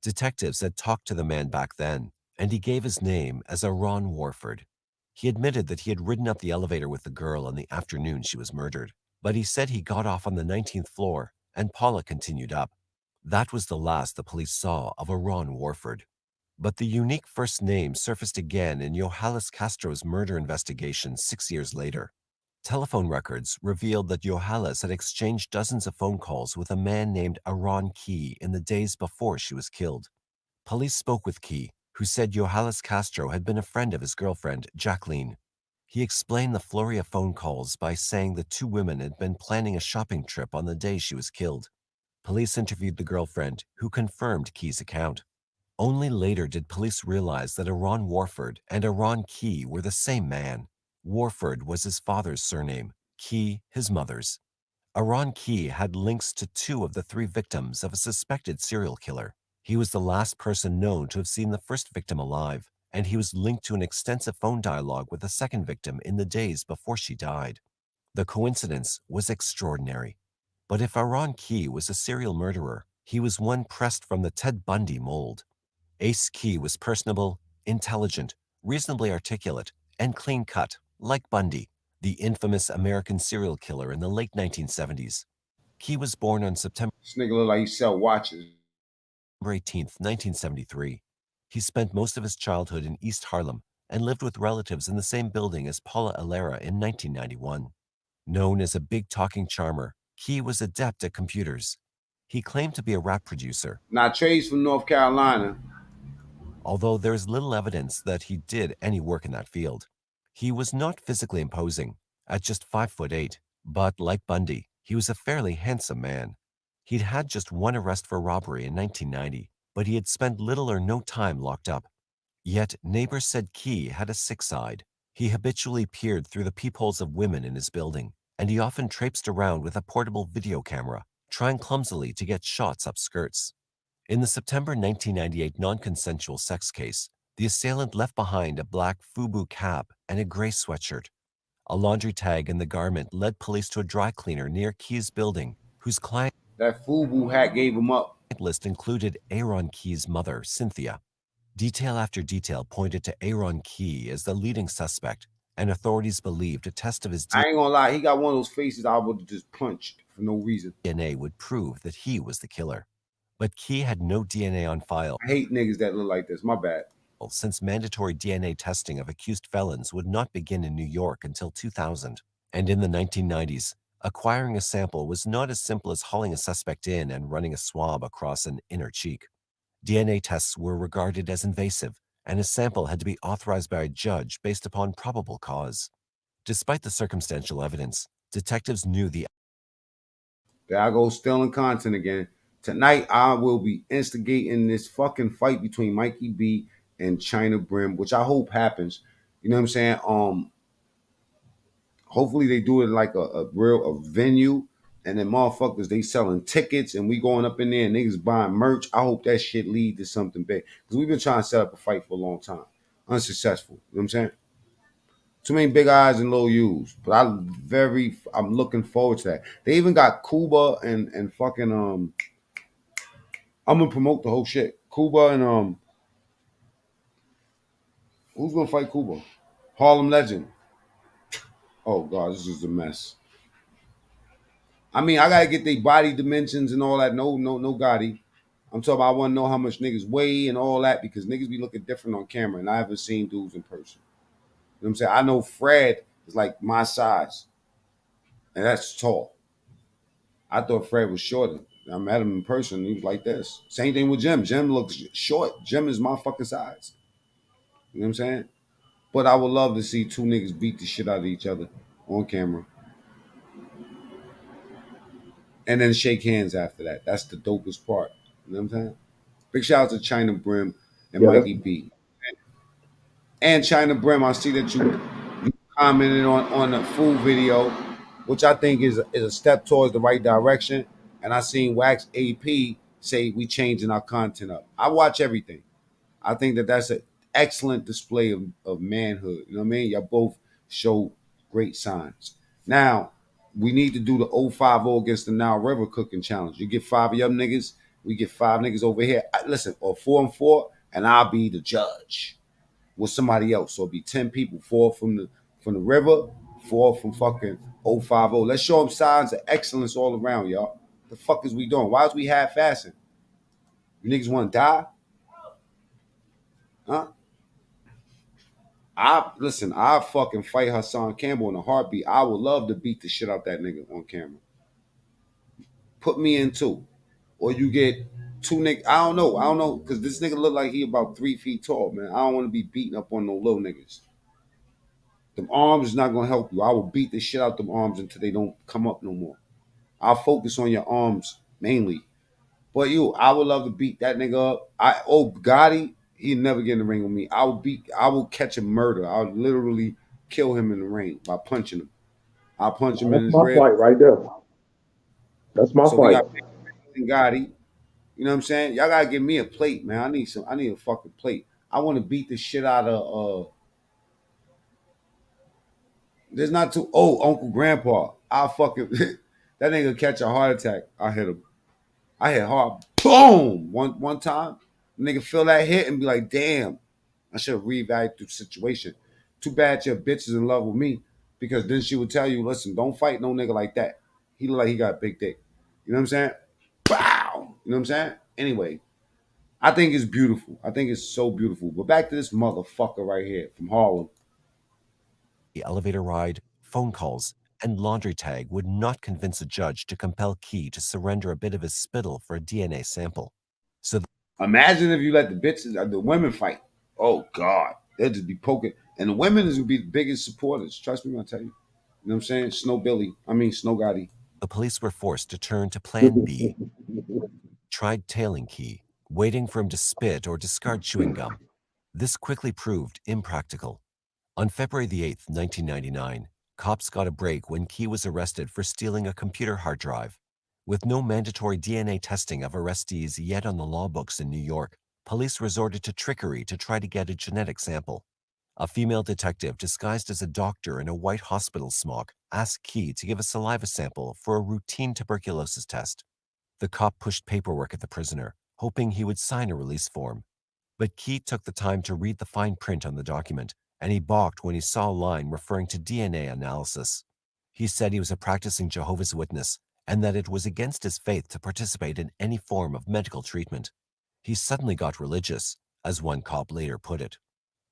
Detectives had talked to the man back then, and he gave his name as Arohn Warford. He admitted that he had ridden up the elevator with the girl on the afternoon she was murdered, but he said he got off on the 19th floor and Paula continued up. That was the last the police saw of Arohn Warford. But the unique first name surfaced again in Yohalis Castro's murder investigation 6 years later. Telephone records revealed that Yohalis had exchanged dozens of phone calls with a man named Arohn Kee in the days before she was killed. Police spoke with Kee, who said Yohalis Castro had been a friend of his girlfriend, Jacqueline. He explained the flurry of phone calls by saying the 2 women had been planning a shopping trip on the day she was killed. Police interviewed the girlfriend, who confirmed Kee's account. Only later did police realize that Arohn Warford and Arohn Kee were the same man. Warford was his father's surname, Kee his mother's. Arohn Kee had links to 2 of the 3 victims of a suspected serial killer. He was the last person known to have seen the first victim alive, and he was linked to an extensive phone dialogue with the second victim in the days before she died. The coincidence was extraordinary. But if Arohn Kee was a serial murderer, he was one pressed from the Ted Bundy mold. Ace Kee was personable, intelligent, reasonably articulate, and clean-cut, like Bundy, the infamous American serial killer in the late 1970s. Kee was born on September
This nigga look like he sell watches.
18th, 1973. He spent most of his childhood in East Harlem and lived with relatives in the same building as Paula Alera in 1991. Known as a big talking charmer, Kee was adept at computers. He claimed to be a rap producer,
Now Trey's from North Carolina.
although there is little evidence that he did any work in that field. He was not physically imposing, at just 5'8", but like Bundy, he was a fairly handsome man. He'd had just 1 arrest for robbery in 1990, but he had spent little or no time locked up. Yet neighbors said Kee had a sick side. He habitually peered through the peepholes of women in his building, and he often traipsed around with a portable video camera, trying clumsily to get shots up skirts. In the September 1998 non-consensual sex case, the assailant left behind a black FUBU cap and a gray sweatshirt. A laundry tag in the garment led police to a dry cleaner near Kee's building, whose client
That FUBU hat gave him up.
list included Arohn Kee's mother, Cynthia. Detail after detail pointed to Arohn Kee as the leading suspect, and authorities believed a test of his
I ain't gonna lie, he got one of those faces I would have just punched for no reason.
DNA would prove that he was the killer. But Kee had no DNA on file.
I hate niggas that look like this. My bad.
Since mandatory DNA testing of accused felons would not begin in New York until 2000. And in the 1990s, acquiring a sample was not as simple as hauling a suspect in and running a swab across an inner cheek. DNA tests were regarded as invasive, and a sample had to be authorized by a judge based upon probable cause. Despite the circumstantial evidence, detectives knew the
There I go stealing content again. Tonight I will be instigating this fucking fight between Mikey B and China Brim, which I hope happens. You know what I'm saying? Hopefully they do it like a real venue, and then motherfuckers they selling tickets, and we going up in there and niggas buying merch. I hope that shit lead to something big, because we've been trying to set up a fight for a long time, unsuccessful. You know what I'm saying? Too many big eyes and little U's, but I'm looking forward to that. They even got Cuba and fucking I'm gonna promote the whole shit. Cuba and who's gonna fight Cuba? Harlem Legend. Oh god, this is a mess. I mean, I gotta get their body dimensions and all that. No Gotti. I'm talking about I wanna know how much niggas weigh and all that, because niggas be looking different on camera, and I haven't seen dudes in person. You know what I'm saying? I know Fred is like my size, and that's tall. I thought Fred was shorter. I met him in person, he was like this. Same thing with Jim. Jim looks short. Jim is my fucking size. You know what I'm saying? But I would love to see 2 niggas beat the shit out of each other on camera. And then shake hands after that. That's the dopest part. You know what I'm saying? Big shout out to China Brim and Mikey B. And China Brim, I see that you commented on the food video, which I think is a step towards the right direction. And I seen Wax AP say we changing our content up. I watch everything. I think that that's an excellent display of manhood. You know what I mean? Y'all both show great signs. Now, we need to do the 050 against the Nile River cooking challenge. You get 5 of them niggas, we get 5 niggas over here. Listen, or 4 and 4, and I'll be the judge with somebody else. So it'll be 10 people, 4 from the river, 4 from fucking 050. Let's show them signs of excellence all around, y'all. The fuck is we doing? Why is we half-assing? You niggas want to die? Huh? I fucking fight Hassan Campbell in a heartbeat. I would love to beat the shit out that nigga on camera. Put me in 2. Or you get 2 niggas. I don't know. Because this nigga look like he about 3 feet tall, man. I don't want to be beating up on no little niggas. Them arms is not going to help you. I will beat the shit out them arms until they don't come up no more. I'll focus on your arms mainly. But I would love to beat that nigga up. Gotti, he'd never get in the ring with me. I will catch a murder. I'll literally kill him in the ring by punching him. I'll punch him in
That's
his
my
rib.
fight right there. That's my
So we
fight.
got Gotti. You know what I'm saying? Y'all gotta give me a plate, man. I need a fucking plate. I want to beat the shit out of there's not too Uncle Grandpa. I'll fucking that nigga catch a heart attack. I hit him. I hit hard. Boom! One time. Nigga feel that hit and be like, damn, I should have reevaluated the situation. Too bad your bitch is in love with me. Because then she would tell you, listen, don't fight no nigga like that. He look like he got a big dick. You know what I'm saying? Bow! You know what I'm saying? Anyway, I think it's beautiful. I think it's so beautiful. But back to this motherfucker right here from Harlem.
The elevator ride, phone calls, and laundry tag would not convince a judge to compel Key to surrender a bit of his spittle for a DNA sample. So
Imagine if you let the bitches, the women fight. Oh God, they'll just be poking, and the women is gonna be the biggest supporters. Trust me when I tell you. You know what I'm saying? Snow Gotti.
the police were forced to turn to Plan B. Tried tailing Key, waiting for him to spit or discard chewing gum. This quickly proved impractical. On February the 8th, 1999, cops got a break when Key was arrested for stealing a computer hard drive. With no mandatory DNA testing of arrestees yet on the law books in New York, police resorted to trickery to try to get a genetic sample. A female detective disguised as a doctor in a white hospital smock asked Key to give a saliva sample for a routine tuberculosis test. The cop pushed paperwork at the prisoner, hoping he would sign a release form. But Key took the time to read the fine print on the document, and he balked when he saw a line referring to DNA analysis. He said he was a practicing Jehovah's Witness and that it was against his faith to participate in any form of medical treatment. He suddenly got religious, as one cop later put it.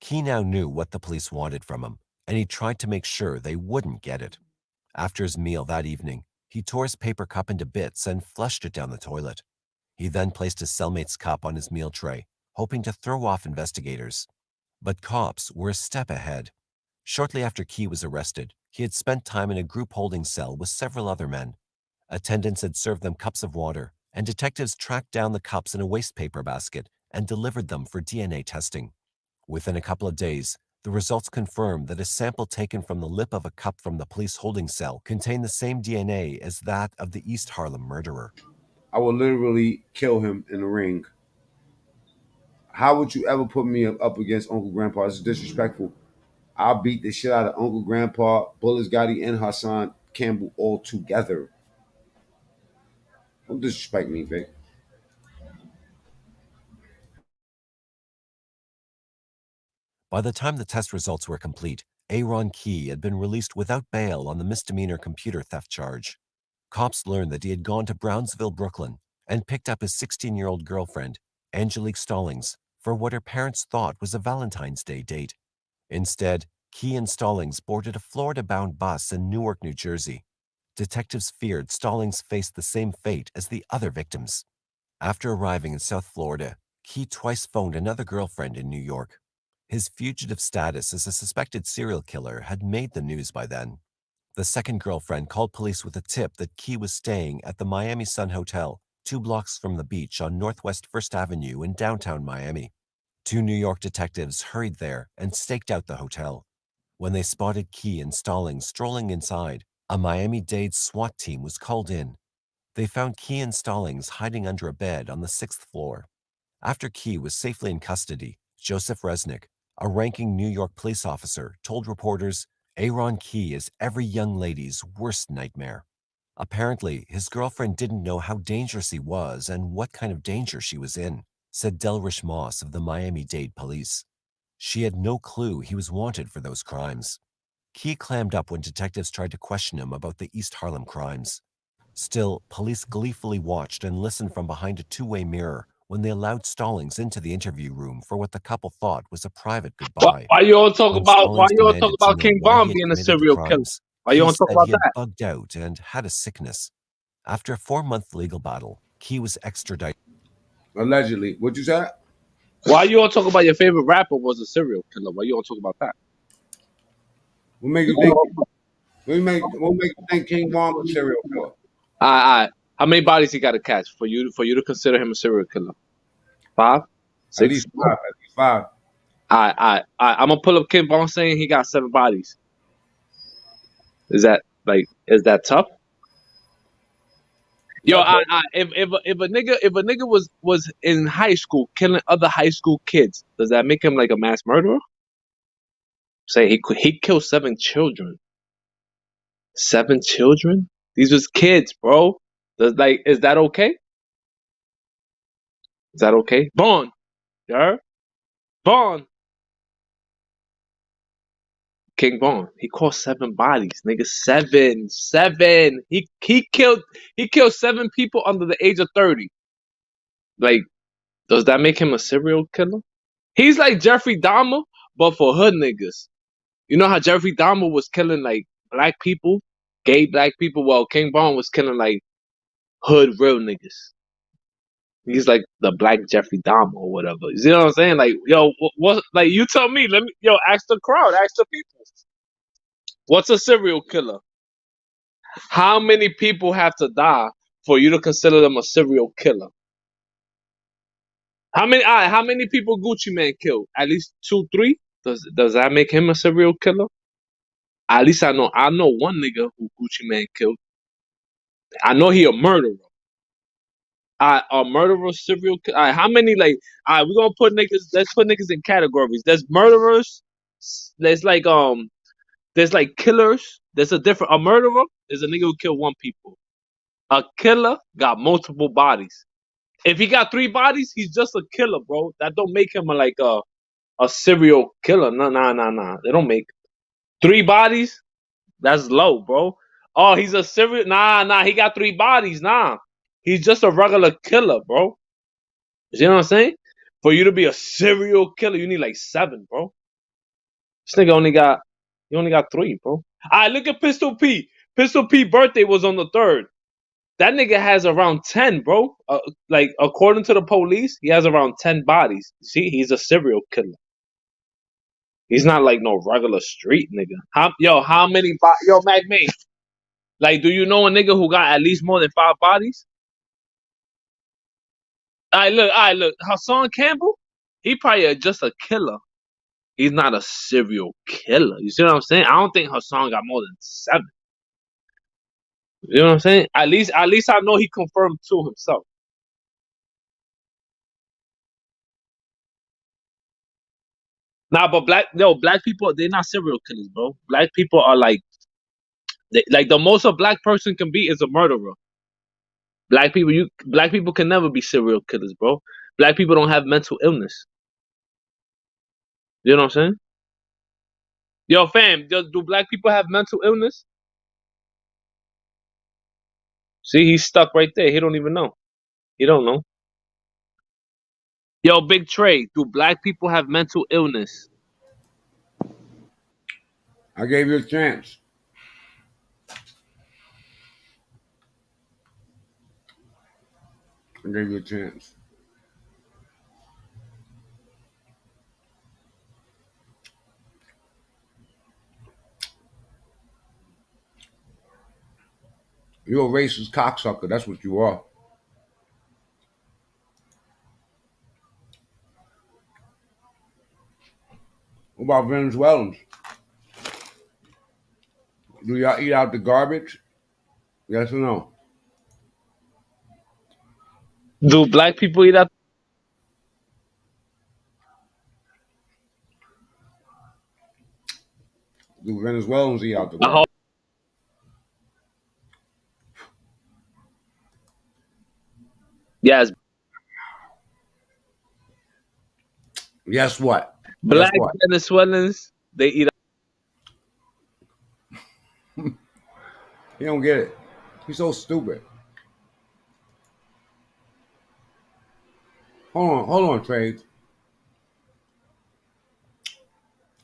Key now knew what the police wanted from him, and he tried to make sure they wouldn't get it. After his meal that evening, he tore his paper cup into bits and flushed it down the toilet. He then placed his cellmate's cup on his meal tray, hoping to throw off investigators. But cops were a step ahead. Shortly after Key was arrested, he had spent time in a group holding cell with several other men. Attendants had served them cups of water, and detectives tracked down the cups in a waste paper basket and delivered them for DNA testing. Within a couple of days, the results confirmed that a sample taken from the lip of a cup from the police holding cell contained the same DNA as that of the East Harlem murderer.
I would literally kill him in the ring. How would you ever put me up against Uncle Grandpa? This is disrespectful. I'll beat the shit out of Uncle Grandpa, Bullets Gotti, and Hassan Campbell all together. Don't disrespect me, babe.
By the time the test results were complete, Arohn Kee had been released without bail on the misdemeanor computer theft charge. Cops learned that he had gone to Brownsville, Brooklyn, and picked up his 16-year-old girlfriend, Angelique Stallings, for what her parents thought was a Valentine's Day date. Instead, Kee and Stallings boarded a Florida-bound bus in Newark, New Jersey. Detectives feared Stallings faced the same fate as the other victims. After arriving in South Florida, Kee twice phoned another girlfriend in New York. His fugitive status as a suspected serial killer had made the news by then. The second girlfriend called police with a tip that Kee was staying at the Miami Sun Hotel, 2 blocks from the beach on Northwest 1st Avenue in downtown Miami. 2 New York detectives hurried there and staked out the hotel. When they spotted Kee and Stallings strolling inside, a Miami-Dade SWAT team was called in. They found Kee and Stallings hiding under a bed on the 6th floor. After Kee was safely in custody, Joseph Resnick, a ranking New York police officer, told reporters, "Arohn Kee is every young lady's worst nightmare." Apparently, his girlfriend didn't know how dangerous he was and what kind of danger she was in, said Delrish Moss of the Miami-Dade police. She had no clue he was wanted for those crimes. Kee clammed up when detectives tried to question him about the East Harlem crimes. Still, police gleefully watched and listened from behind a two-way mirror when they allowed Stallings into the interview room for what the couple thought was a private goodbye.
Why you all talk
When
about
Stallings demanded to know
King
why
Von
he had
being a
committed the
serial killer?
crimes,
Why you
Kee
don't talk
said
about
he had
that?
bugged out and had a sickness. After a 4-month legal battle, Kee was extradited.
Allegedly. What you said?
Why you all talk about your favorite rapper was a serial killer? Why you all talk about that?
What make you think? What make you think King Von was a serial killer?
How many bodies he got to catch for you to consider him a serial killer? 5? 6?
At least 5. At least 5.
I'm gonna pull up King Von saying he got 7 bodies. Is that tough? Yo, if a nigga was in high school killing other high school kids, does that make him like a mass murderer? Say he killed 7 children. 7 children? These was kids, bro. Is that okay? Is that okay? Bond, you heard? Bond, King Bond. He caught 7 bodies, nigga. Seven. He killed 7 people under the age of 30. Like, does that make him a serial killer? He's like Jeffrey Dahmer, but for hood niggas. You know how Jeffrey Dahmer was killing like black people, gay black people? Well, King Bond was killing like hood real niggas. He's like the black Jeffrey Dahmer or whatever. You see what I'm saying? Like, yo, what? Like, you tell me. Ask the crowd, ask the people. What's a serial killer? How many people have to die for you to consider them a serial killer? How many people Gucci Man killed? At least 2, 3. Does that make him a serial killer? At least I know one nigga who Gucci Man killed. I know he a murderer. A murderer, serial killer. How many we're gonna put niggas. Let's put niggas in categories. There's murderers. There's like killers. There's a murderer is a nigga who killed 1 people. A killer got multiple bodies. If he got 3 bodies, he's just a killer, bro. That don't make him a serial killer. Nah. They don't make 3 bodies. That's low, bro. Oh, he's a serial. Nah. He got 3 bodies. Nah, he's just a regular killer, bro. You know what I'm saying? For you to be a serial killer, you need like 7, bro. This nigga only got 3, bro. Alright, look at Pistol P. Pistol P birthday was on the 3rd. That nigga has around 10, bro. Like according to the police, he has around 10 bodies. See, he's a serial killer. He's not like no regular street nigga. How many? Yo, Mac May. Like, do you know a nigga who got at least more than 5 bodies? Alright, look. Hassan Campbell, he probably just a killer. He's not a serial killer. You see what I'm saying? I don't think Hassan got more than 7. You know what I'm saying? At least I know he confirmed 2 himself. Nah, but black people, they're not serial killers, bro. Black people are like the most a black person can be is a murderer. Black people can never be serial killers, bro. Black people don't have mental illness. You know what I'm saying? Yo, fam, do black people have mental illness? See, he's stuck right there. He don't even know. He don't know. Yo, Big Trey, do black people have mental illness?
I gave you a chance. I gave you a chance. You're a racist cocksucker. That's what you are. What about Venezuelans? Do y'all eat out the garbage? Yes or no?
Do black people eat out?
Do Venezuelans eat out the garbage?
Yes.
Guess what?
Black
Guess what?
Venezuelans, they eat out.
He don't get it. He's so stupid. Hold on, Trade.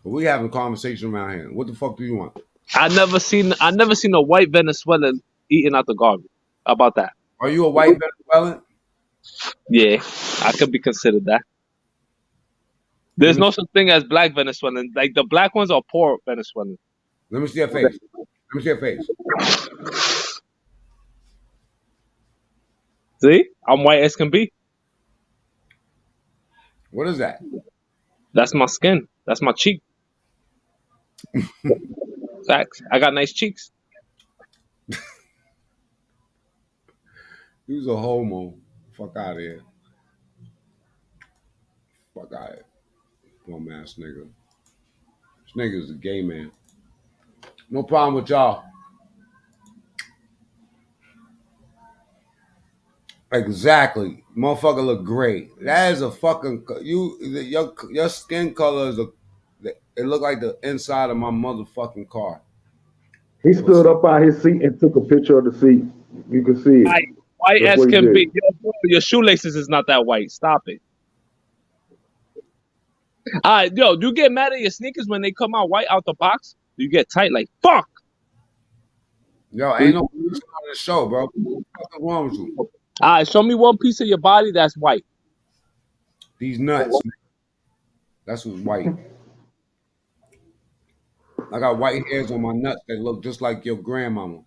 We having a conversation around here. What the fuck do you want?
I never seen a white Venezuelan eating out the garbage. How about that?
Are you a white Venezuelan?
Yeah, I could be considered that. There's no such thing as black Venezuelan. Like the black ones are poor Venezuelan.
Let me see your face. Let me see your face.
See, I'm white as can be.
What is that?
That's my skin. That's my cheek. Facts. I got nice cheeks.
He was a homo. Fuck out of here. Fuck out of here. Bum ass nigga. This nigga's a gay man. No problem with y'all. Exactly. Motherfucker look great. That is a fucking your skin color is it look like the inside of my motherfucking car.
He stood up out his seat and took a picture of the seat. You can see it.
White
That's
as
what he
can
did.
be. Your shoelaces is not that white. Stop it. Yo, do you get mad at your sneakers when they come out white out the box? You get tight like fuck.
Yo, ain't no police on the show, bro. What's wrong with you?
Show me one piece of your body that's white.
These nuts, man. That's what's white. I got white hairs on my nuts that look just like your grandmama.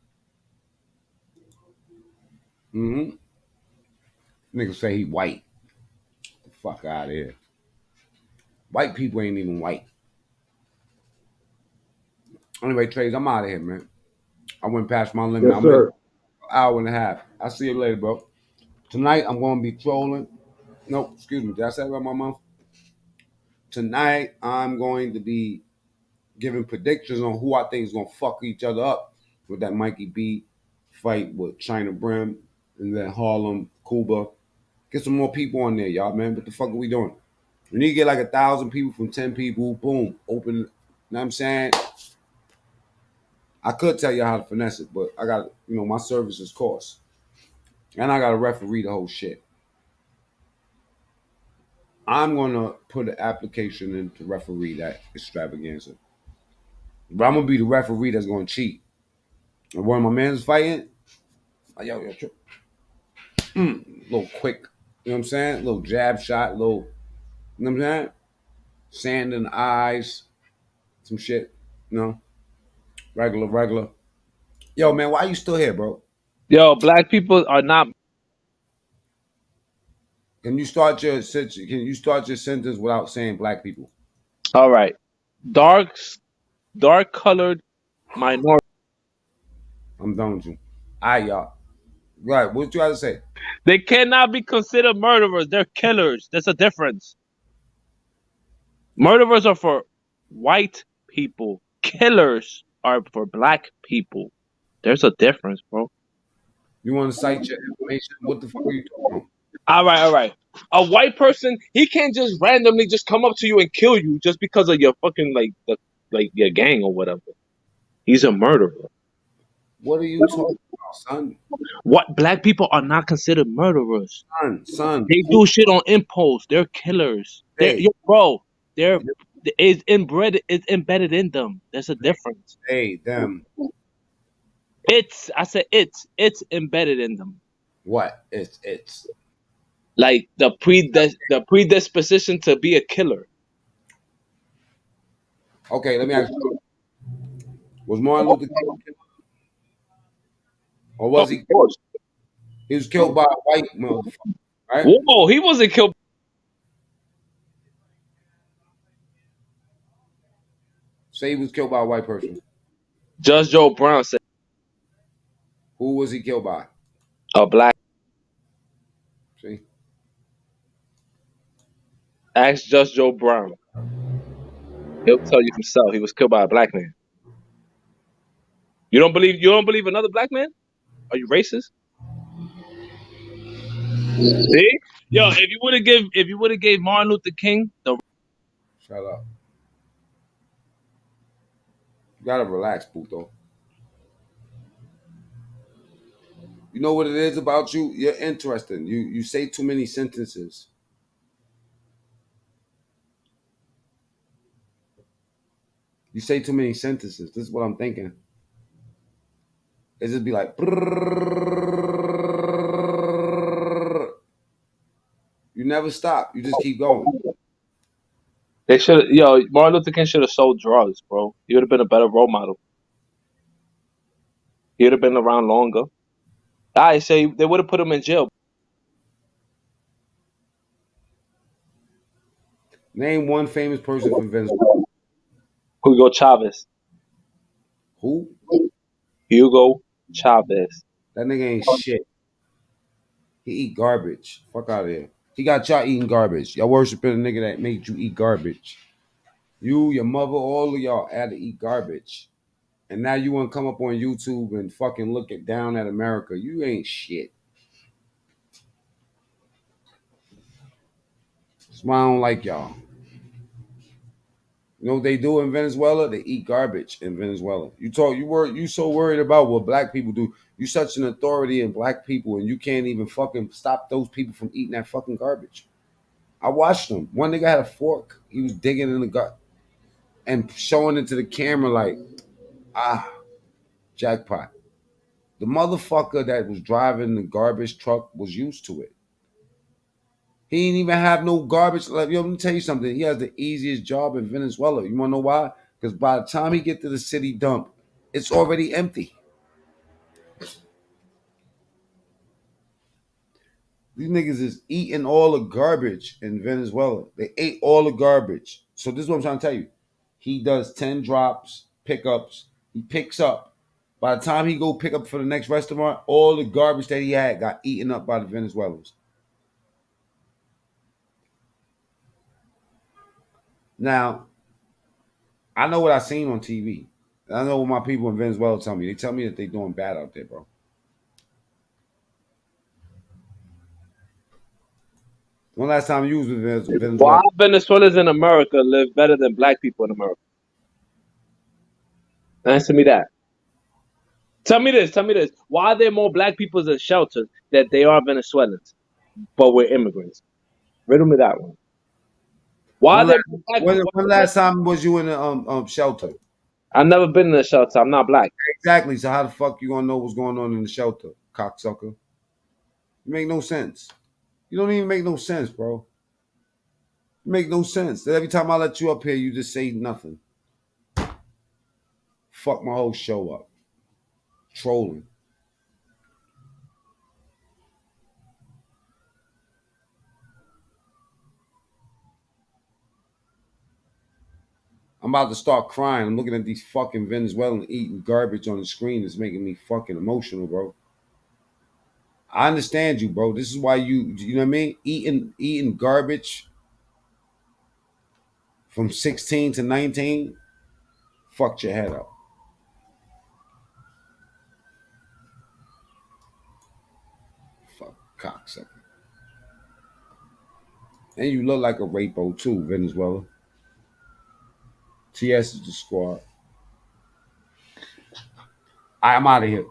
Mm-hmm. Nigga say he white. Get the fuck out of here. White people ain't even white. Anyway, Trace, I'm out of here, man. I went past my limit.
Yes, sir.
An hour and a half. I'll see you later, bro. Tonight, I'm going to be trolling. No, excuse me. Did I say that about my mouth? Tonight, I'm going to be giving predictions on who I think is going to fuck each other up with that Mikey B fight with China Brim and then Harlem, Cuba. Get some more people on there, y'all, man. What the fuck are we doing? We need to get like 1,000 people from 10 people. Boom. Open. You know what I'm saying? I could tell you how to finesse it, but I got, my services cost. And I got to referee the whole shit. I'm going to put an application in to referee that extravaganza. But I'm going to be the referee that's going to cheat. And when my man's fighting, like, yo, little quick, you know what I'm saying? Little jab shot, little, you know what I'm saying? Sand in the eyes, some shit, regular. Yo, man, why you still here, bro?
Yo, black people are not.
Can you start your sentence without saying black people?
All right, dark colored minority.
I'm done with you. All right, y'all. Right, what you got to say?
They cannot be considered murderers. They're killers. There's a difference. Murderers are for white people. Killers are for black people. There's a difference, bro.
You want to cite your information? What the fuck are you talking about?
All right. A white person, he can't just randomly just come up to you and kill you just because of your fucking like your gang or whatever. He's a murderer.
What are you talking about, son?
What black people are not considered murderers.
Son.
They do shit on impulse. They're killers.
Hey.
It's embedded in them. There's a difference.
Hey, them.
It's embedded in them.
What? It's
like the predisposition to be a killer.
Okay, let me ask you. Was Martin Luther King killed? Or was he killed? He was killed by a white motherfucker, right?
Whoa, he wasn't killed.
Say he was killed by a white person.
Judge Joe Brown said.
Who was he killed by?
A black.
See?
Ask Judge Joe Brown. He'll tell you himself. He was killed by a black man. You don't believe another black man? Are you racist? See? Yo, if you would have gave Martin Luther King the.
Shut up. You gotta relax, Puto. You know what it is about you? You're interesting. You say too many sentences. You say too many sentences. This is what I'm thinking. It just be like. You never stop. You just keep going.
Martin Luther King should have sold drugs, bro. He would have been a better role model. He would have been around longer. I say they would have put him in jail.
Name one famous person from Venezuela.
Hugo Chavez.
Who?
Hugo Chavez.
That nigga ain't shit. He eat garbage. Fuck out of here. He got y'all eating garbage. Y'all worshiping a nigga that made you eat garbage. You, your mother, all of y'all had to eat garbage. And now you want to come up on YouTube and fucking look it down at America. You ain't shit. That's why I don't like y'all. You know what they do in Venezuela? They eat garbage in Venezuela. You so worried about what black people do. You such an authority in black people and you can't even fucking stop those people from eating that fucking garbage. I watched them. One nigga had a fork. He was digging in the gut and showing it to the camera like, jackpot. The motherfucker that was driving the garbage truck was used to it. He didn't even have no garbage. Like, yo, let me tell you something. He has the easiest job in Venezuela. You want to know why? Because by the time he get to the city dump, it's already empty. These niggas is eating all the garbage in Venezuela. They ate all the garbage. So this is what I'm trying to tell you. He does 10 drops, pickups. He picks up. By the time he go pick up for the next restaurant, all the garbage that he had got eaten up by the Venezuelans. Now, I know what I seen on TV. I know what my people in Venezuela tell me. They tell me that they doing bad out there, bro. When last time you was in Venezuela?
Why Venezuelans in America live better than black people in America? Answer me that. Tell me this. Why are there more black people in shelters that they are Venezuelans, but we're immigrants? Riddle me that one. Why are there more black people?
When last time was you in a shelter?
I've never been in a shelter. I'm not black.
Exactly. So how the fuck you gonna know what's going on in the shelter, cocksucker? You make no sense. You don't even make no sense, bro. You make no sense. That every time I let you up here, you just say nothing. Fuck my whole show up. Trolling. I'm about to start crying. I'm looking at these fucking Venezuelans eating garbage on the screen. It's making me fucking emotional, bro. I understand you, bro. This is why you know what I mean? Eating garbage from 16 to 19 fucked your head up. Fuck cocksucker. And you look like a rapo too, Venezuela. TS is the squad. I'm out of here.